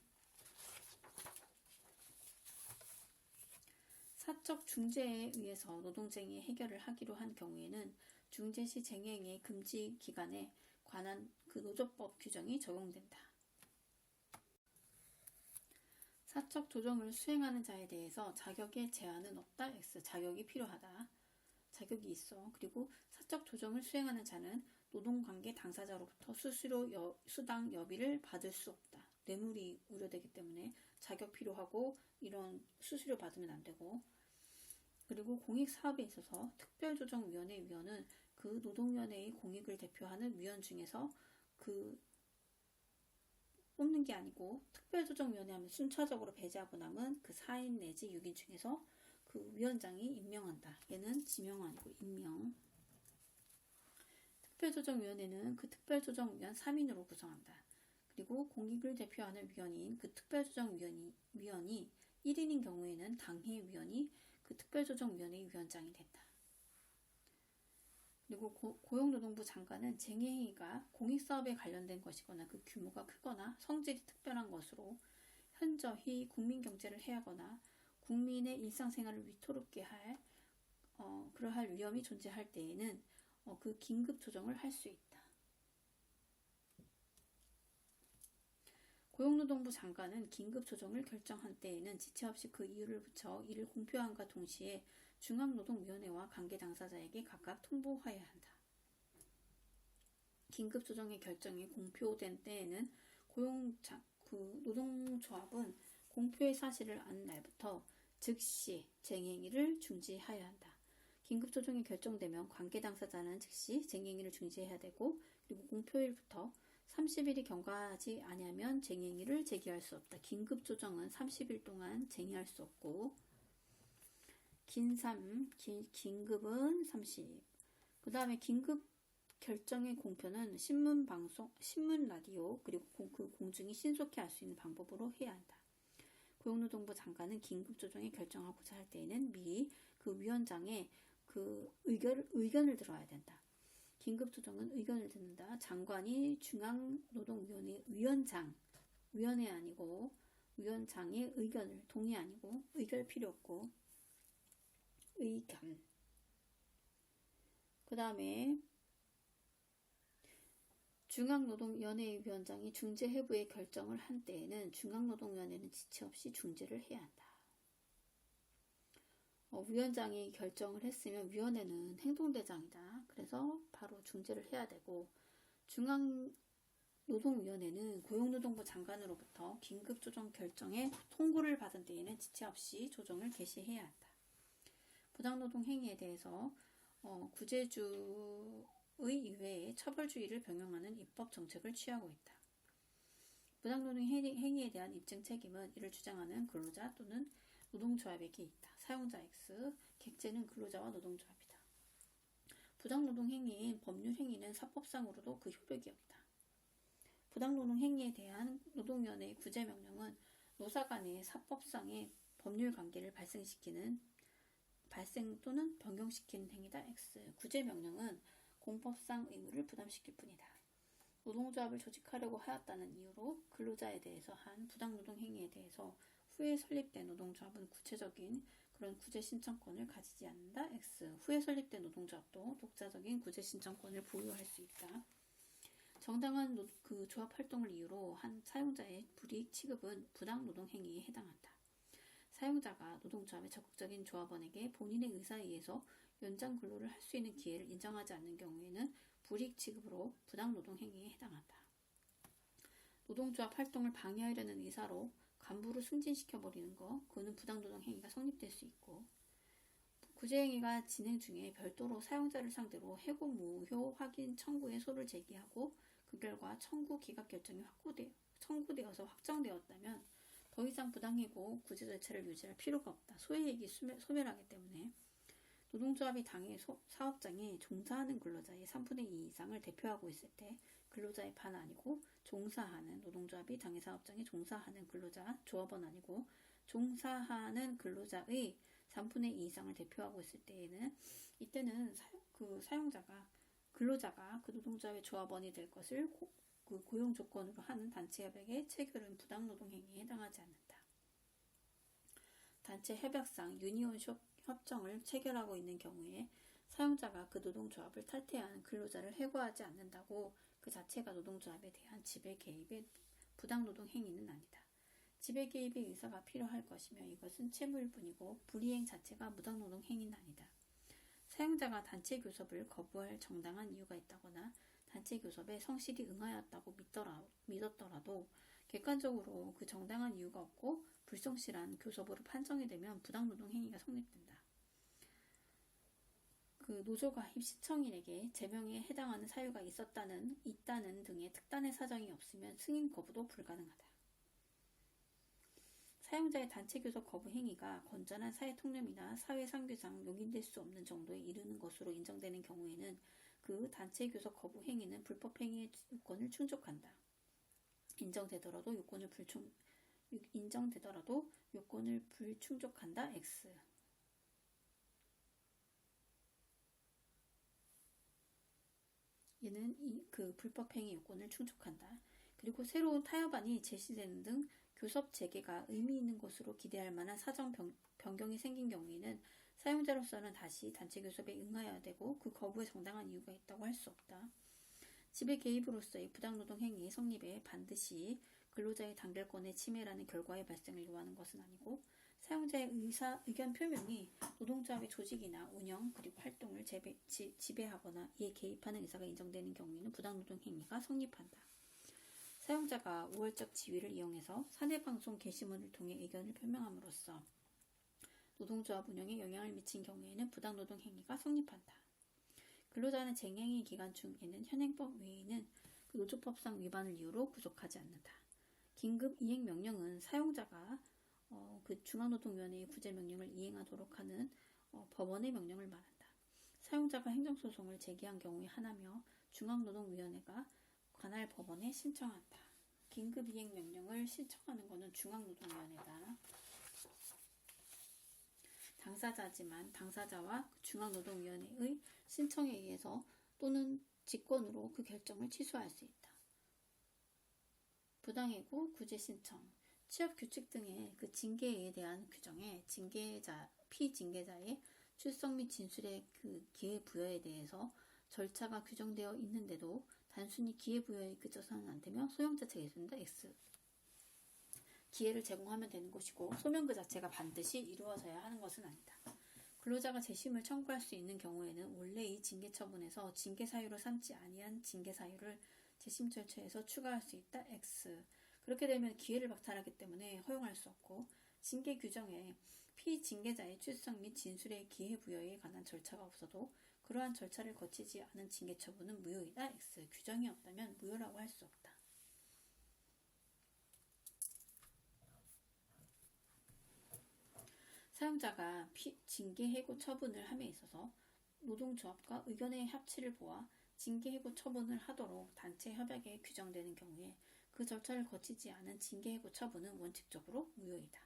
사적 중재에 의해서 노동쟁의 해결을 하기로 한 경우에는 중재시 쟁행의 금지 기간에 관한 그 노조법 규정이 적용된다. 사적 조정을 수행하는 자에 대해서 자격의 제한은 없다. X. 자격이 필요하다. 자격이 있어. 그리고 사적 조정을 수행하는 자는 노동관계 당사자로부터 수당 여비를 받을 수 없다. 뇌물이 우려되기 때문에 자격 필요하고 이런 수수료 받으면 안 되고, 그리고 공익사업에 있어서 특별조정위원회 위원은 그 노동위원회의 공익을 대표하는 위원 중에서 뽑는 게 아니고 특별조정위원회 하면 순차적으로 배제하고 남은 그 4인 내지 6인 중에서 그 위원장이 임명한다. 얘는 지명 아니고 임명. 특별조정위원회는 그 특별조정위원 3인으로 구성한다. 그리고 공익을 대표하는 위원인 그 특별조정위원이 1인인 경우에는 당회위원이 그 특별조정위원회의 위원장이 된다. 그리고 고용노동부 장관은 쟁의행위가 공익사업에 관련된 것이거나 그 규모가 크거나 성질이 특별한 것으로 현저히 국민경제를 해하거나 국민의 일상생활을 위태롭게 할 그러할 위험이 존재할 때에는 그 긴급조정을 할 수 있다. 고용노동부 장관은 긴급조정을 결정한 때에는 지체 없이 그 이유를 붙여 이를 공표함과 동시에 중앙노동위원회와 관계 당사자에게 각각 통보하여야 한다. 긴급조정의 결정이 공표된 때에는 노동조합은 공표의 사실을 안 날부터 즉시 쟁행위를 중지하여야 한다. 긴급조정이 결정되면 관계 당사자는 즉시 쟁행위를 중지해야 되고, 그리고 공표일부터 30일이 경과하지 아니하면 쟁행위를 제기할 수 없다. 긴급조정은 30일 동안 쟁의할 수 없고, 긴급은 30. 그 다음에 긴급 결정의 공표는 신문, 방송, 신문, 라디오, 그리고 그 공중이 신속히 알 수 있는 방법으로 해야 한다. 고용노동부 장관은 긴급조정에 결정하고자 할 때에는 미리 그 위원장의 그 의견을 들어야 된다. 긴급조정은 의견을 듣는다. 장관이 중앙노동위원회 위원회 아니고 위원장의 의견을, 동의 아니고 의견 필요 없고 의견. 그 다음에 중앙노동위원회 위원장이 중재해부의 결정을 한 때에는 중앙노동위원회는 지체 없이 중재를 해야 한다. 위원장이 결정을 했으면 위원회는 행동대장이다. 그래서 바로 중재를 해야 되고, 중앙노동위원회는 고용노동부 장관으로부터 긴급조정 결정에 통보를 받은 때에는 지체 없이 조정을 개시해야 한다. 부당노동 행위에 대해서 구제주의 이외에 처벌주의를 병행하는 입법 정책을 취하고 있다. 부당노동 행위에 대한 입증 책임은 이를 주장하는 근로자 또는 노동조합에게 있다. 사용자 X, 객체는 근로자와 노동조합이다. 부당노동 행위인 법률 행위는 사법상으로도 그 효력이 없다. 부당노동 행위에 대한 노동위원회의 구제명령은 노사 간의 사법상의 법률 관계를 발생 또는 변경시키는 행위다. X. 구제명령은 공법상 의무를 부담시킬 뿐이다. 노동조합을 조직하려고 하였다는 이유로 근로자에 대해서 한 부당노동 행위에 대해서 후에 설립된 노동조합은 구체적인 그런 구제 신청권을 가지지 않는다. X. 후에 설립된 노동조합도 독자적인 구제 신청권을 보유할 수 있다. 정당한 그 조합 활동을 이유로 한 사용자의 불이익 취급은 부당노동 행위에 해당한다. 사용자가 노동조합의 적극적인 조합원에게 본인의 의사에 의해서 연장 근로를 할 수 있는 기회를 인정하지 않는 경우에는 불이익 취급으로 부당노동 행위에 해당한다. 노동조합 활동을 방해하려는 의사로 간부를 승진시켜버리는 것, 그거는 부당노동 행위가 성립될 수 있고, 구제행위가 진행 중에 별도로 사용자를 상대로 해고 무효 확인 청구의 소를 제기하고 그 결과 청구 기각 결정이 청구되어서 확정되었다면 더 이상 부당해고 구제 절차를 유지할 필요가 없다. 소외이익이 소멸하기 때문에 노동조합이 당의 사업장에 종사하는 근로자의 3분의 2 이상을 대표하고 있을 때 근로자의 반 아니고 종사하는 노동조합이 당의 사업장에 종사하는 근로자 조합원 아니고 종사하는 근로자의 3분의 2 이상을 대표하고 있을 때에는 이때는 근로자가 그 노동조합의 조합원이 될 것을 그 고용 조건으로 하는 단체 협약의 체결은 부당노동 행위에 해당하지 않는다. 단체 협약상 유니온 협정을 체결하고 있는 경우에 사용자가 그 노동조합을 탈퇴한 근로자를 해고하지 않는다고 그 자체가 노동조합에 대한 지배 개입의 부당노동 행위는 아니다. 지배 개입의 의사가 필요할 것이며 이것은 채무일 뿐이고 불이행 자체가 무당노동 행위는 아니다. 사용자가 단체 교섭을 거부할 정당한 이유가 있다거나 단체 교섭에 성실히 응하였다고 믿었더라도 객관적으로 그 정당한 이유가 없고 불성실한 교섭으로 판정이 되면 부당노동 행위가 성립된다. 그 노조가입 시청인에게 제명에 해당하는 사유가 있다는 등의 특단의 사정이 없으면 승인 거부도 불가능하다. 사용자의 단체 교섭 거부 행위가 건전한 사회 통념이나 사회 상규상 용인될 수 없는 정도에 이르는 것으로 인정되는 경우에는 그 단체 교섭 거부 행위는 불법 행위의 요건을 충족한다. 인정되더라도 요건을 불충족한다. X. 얘는 그 불법 행위 요건을 충족한다. 그리고 새로운 타협안이 제시되는 등 교섭 재개가 의미 있는 것으로 기대할 만한 사정 변경이 생긴 경우에는 사용자로서는 다시 단체 교섭에 응하여야 되고 그 거부에 정당한 이유가 있다고 할 수 없다. 지배 개입으로서의 부당노동 행위의 성립에 반드시 근로자의 단결권의 침해라는 결과의 발생을 요하는 것은 아니고 사용자의 의견 표명이 노동조합의 조직이나 운영 그리고 활동을 지배하거나 이에 개입하는 의사가 인정되는 경우에는 부당노동 행위가 성립한다. 사용자가 우월적 지위를 이용해서 사내방송 게시물을 통해 의견을 표명함으로써 노동조합 운영에 영향을 미친 경우에는 부당노동 행위가 성립한다. 근로자는 쟁행위 기간 중에는 현행법 외에는 그 노조법상 위반을 이유로 구속하지 않는다. 긴급 이행 명령은 사용자가 그 중앙노동위원회의 구제명령을 이행하도록 하는 법원의 명령을 말한다. 사용자가 행정소송을 제기한 경우에 하나며 중앙노동위원회가 관할 법원에 신청한다. 긴급 이행 명령을 신청하는 것은 중앙노동위원회다. 당사자지만 당사자와 중앙노동위원회의 신청에 의해서 또는 직권으로 그 결정을 취소할 수 있다. 부당해고 구제 신청, 취업규칙 등의 그 징계에 대한 규정에 피징계자의 출석 및 진술의 그 기회부여에 대해서 절차가 규정되어 있는데도 단순히 기회부여에 그쳐서는 안 되며 소명 자체가 있습니다. X. 기회를 제공하면 되는 것이고 소명 그 자체가 반드시 이루어져야 하는 것은 아니다. 근로자가 재심을 청구할 수 있는 경우에는 원래의 징계 처분에서 징계 사유로 삼지 아니한 징계 사유를 재심 절차에서 추가할 수 있다. X. 그렇게 되면 기회를 박탈하기 때문에 허용할 수 없고 징계 규정에 피징계자의 출석 및 진술의 기회 부여에 관한 절차가 없어도 그러한 절차를 거치지 않은 징계 처분은 무효이다. X. 규정이 없다면 무효라고 할 수 없다. 사용자가 징계 해고 처분을 함에 있어서 노동조합과 의견의 합치를 보아 징계 해고 처분을 하도록 단체 협약에 규정되는 경우에 그 절차를 거치지 않은 징계 해고 처분은 원칙적으로 무효이다.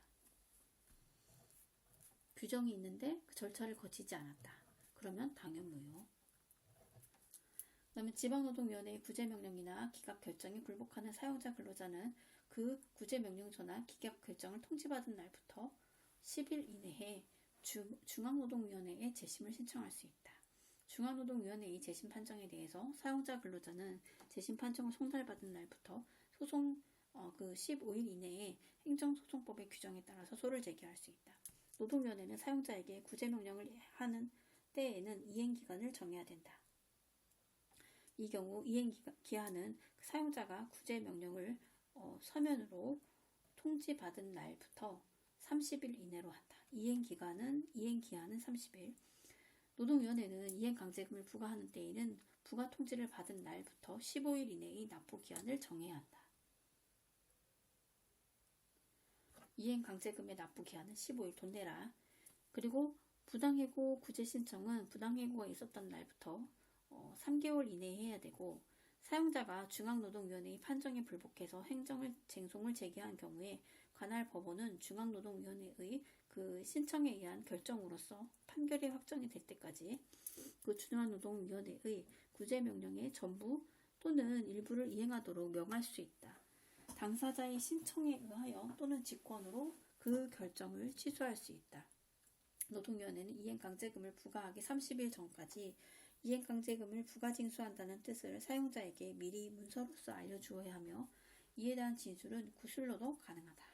규정이 있는데 그 절차를 거치지 않았다. 그러면 당연 무효. 그다음에 지방노동위원회의 구제명령이나 기각결정에 굴복하는 사용자 근로자는 그 구제명령 전화 기각결정을 통지받은 날부터 10일 이내에 중앙노동위원회에 재심을 신청할 수 있다. 중앙노동위원회의 재심 판정에 대해서 사용자 근로자는 재심 판정을 송달받은 날부터 소송 그 15일 이내에 행정소송법의 규정에 따라서 소를 제기할 수 있다. 노동위원회는 사용자에게 구제명령을 하는 때에는 이행기간을 정해야 된다. 이 경우 이행기한은 사용자가 구제명령을 서면으로 통지받은 날부터 30일 이내로 한다. 이행기한은 30일. 노동위원회는 이행강제금을 부과하는 때에는 부과 통지를 받은 날부터 15일 이내의 납부기한을 정해야 한다. 이행강제금의 납부기한은 15일 돈 내라. 그리고 부당해고 구제 신청은 부당해고가 있었던 날부터 3개월 이내에 해야 되고, 사용자가 중앙노동위원회의 판정에 불복해서 행정쟁송을 제기한 경우에 관할 법원은 중앙노동위원회의 그 신청에 의한 결정으로서 판결이 확정이 될 때까지 그 중앙노동위원회의 구제명령의 전부 또는 일부를 이행하도록 명할 수 있다. 당사자의 신청에 의하여 또는 직권으로 그 결정을 취소할 수 있다. 노동위원회는 이행강제금을 부과하기 30일 전까지 이행강제금을 부과징수한다는 뜻을 사용자에게 미리 문서로서 알려주어야 하며, 이에 대한 진술은 구술로도 가능하다.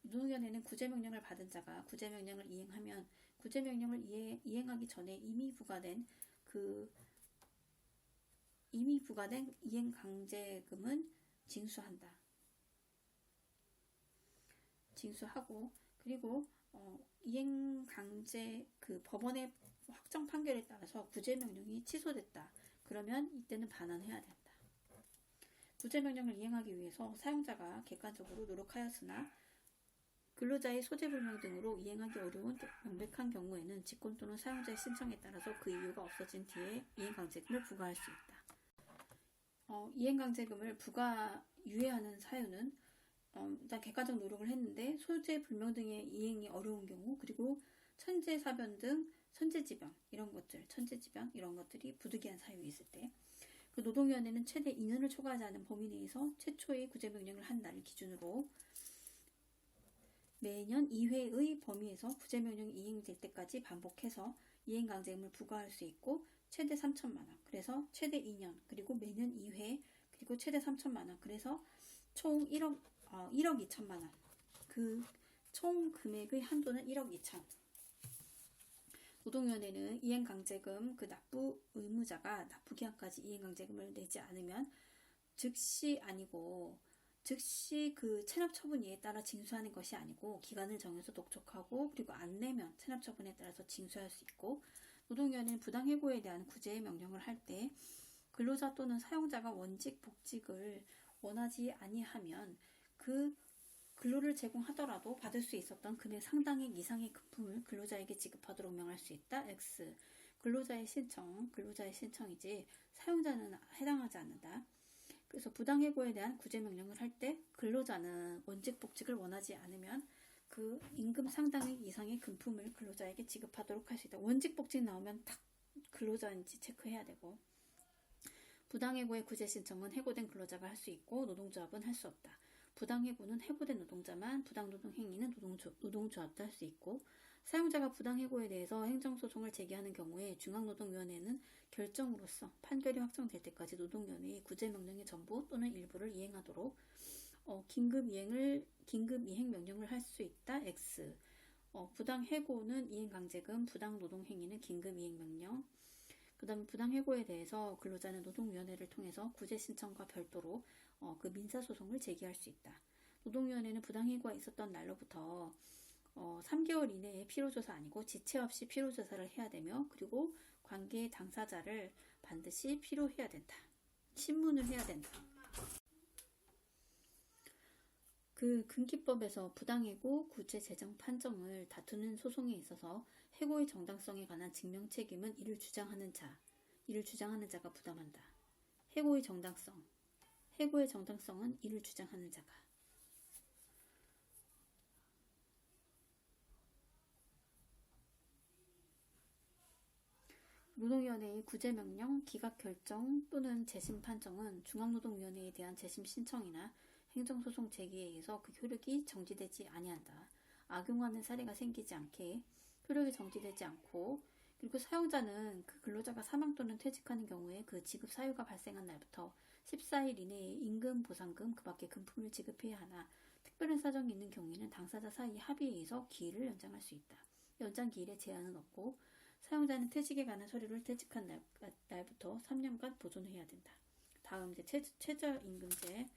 노동위원회는 구제명령을 받은 자가 구제명령을 이행하면 구제명령을 이행하기 전에 이미 부과된 이행강제금은 징수하고, 그리고 이행강제 그 법원의 확정 판결에 따라서 구제명령이 취소됐다. 그러면 이때는 반환해야 된다. 구제명령을 이행하기 위해서 사용자가 객관적으로 노력하였으나 근로자의 소재불명 등으로 이행하기 어려운 명백한 경우에는 직권 또는 사용자의 신청에 따라서 그 이유가 없어진 뒤에 이행강제금을 부과할 수 있다. 이행강제금을 유예하는 사유는 일단 객관적 노력을 했는데 소재불명 등의 이행이 어려운 경우, 그리고 천재사변 등 천재지변 이런 것들이 부득이한 사유가 있을 때, 그 노동위원회는 최대 2년을 초과하지 않은 범위 내에서 최초의 구제명령을 한 날을 기준으로 매년 2회의 범위에서 구제명령이 이행될 때까지 반복해서 이행강제금을 부과할 수 있고, 최대 3천만원, 그래서 최대 2년, 그리고 매년 2회, 그리고 최대 3천만원, 그래서 총 1억 2천만원, 그 총 금액의 한도는 1억 2천. 노동위원회는 이행강제금 그 납부 의무자가 납부기한까지 이행강제금을 내지 않으면 즉시 그 체납처분위에 따라 징수하는 것이 아니고, 기간을 정해서 독촉하고, 그리고 안 내면 체납처분에 따라서 징수할 수 있고, 노동위원회는 부당해고에 대한 구제 명령을 할 때 근로자 또는 사용자가 원직 복직을 원하지 아니하면 그 근로를 제공하더라도 받을 수 있었던 금액 상당액 이상의 금품을 근로자에게 지급하도록 명할 수 있다. X. 근로자의 신청이지 사용자는 해당하지 않는다. 그래서 부당해고에 대한 구제명령을 할 때 근로자는 원직 복직을 원하지 않으면 그 임금 상당액 이상의 금품을 근로자에게 지급하도록 할 수 있다. 원직 복직 나오면 딱 근로자인지 체크해야 되고, 부당해고의 구제 신청은 해고된 근로자가 할 수 있고 노동조합은 할 수 없다. 부당해고는 해고된 노동자만, 부당노동행위는 노동조합도 할 수 있고, 사용자가 부당해고에 대해서 행정소송을 제기하는 경우에 중앙노동위원회는 결정으로서 판결이 확정될 때까지 노동위원회의 구제명령의 전부 또는 일부를 이행하도록 긴급 이행 명령을 할 수 있다. X. 부당해고는 이행강제금, 부당노동행위는 긴급이행명령. 그 다음에 부당해고에 대해서 근로자는 노동위원회를 통해서 구제신청과 별도로 그 민사소송을 제기할 수 있다. 노동위원회는 부당해고가 있었던 날로부터 3개월 이내에 필요조사 아니고 지체 없이 필요조사를 해야 되며, 그리고 관계 당사자를 반드시 필요해야 된다. 신문을 해야 된다. 그 근기법에서 부당해고 구제 재정 판정을 다투는 소송에 있어서 해고의 정당성에 관한 증명 책임은 이를 주장하는 자가 부담한다. 해고의 정당성은 이를 주장하는 자가. 노동위원회의 구제명령, 기각결정 또는 재심 판정은 중앙노동위원회에 대한 재심 신청이나 행정소송 제기에 의해서 그 효력이 정지되지 아니한다. 악용하는 사례가 생기지 않게 효력이 정지되지 않고, 그리고 사용자는 그 근로자가 사망 또는 퇴직하는 경우에 그 지급 사유가 발생한 날부터 14일 이내에 임금, 보상금, 그 밖에 금품을 지급해야 하나, 특별한 사정이 있는 경우에는 당사자 사이 합의에 의해서 기일을 연장할 수 있다. 연장 기일에 제한은 없고, 사용자는 퇴직에 관한 서류를 퇴직한 날부터 3년간 보존해야 된다. 다음 이제 최저임금제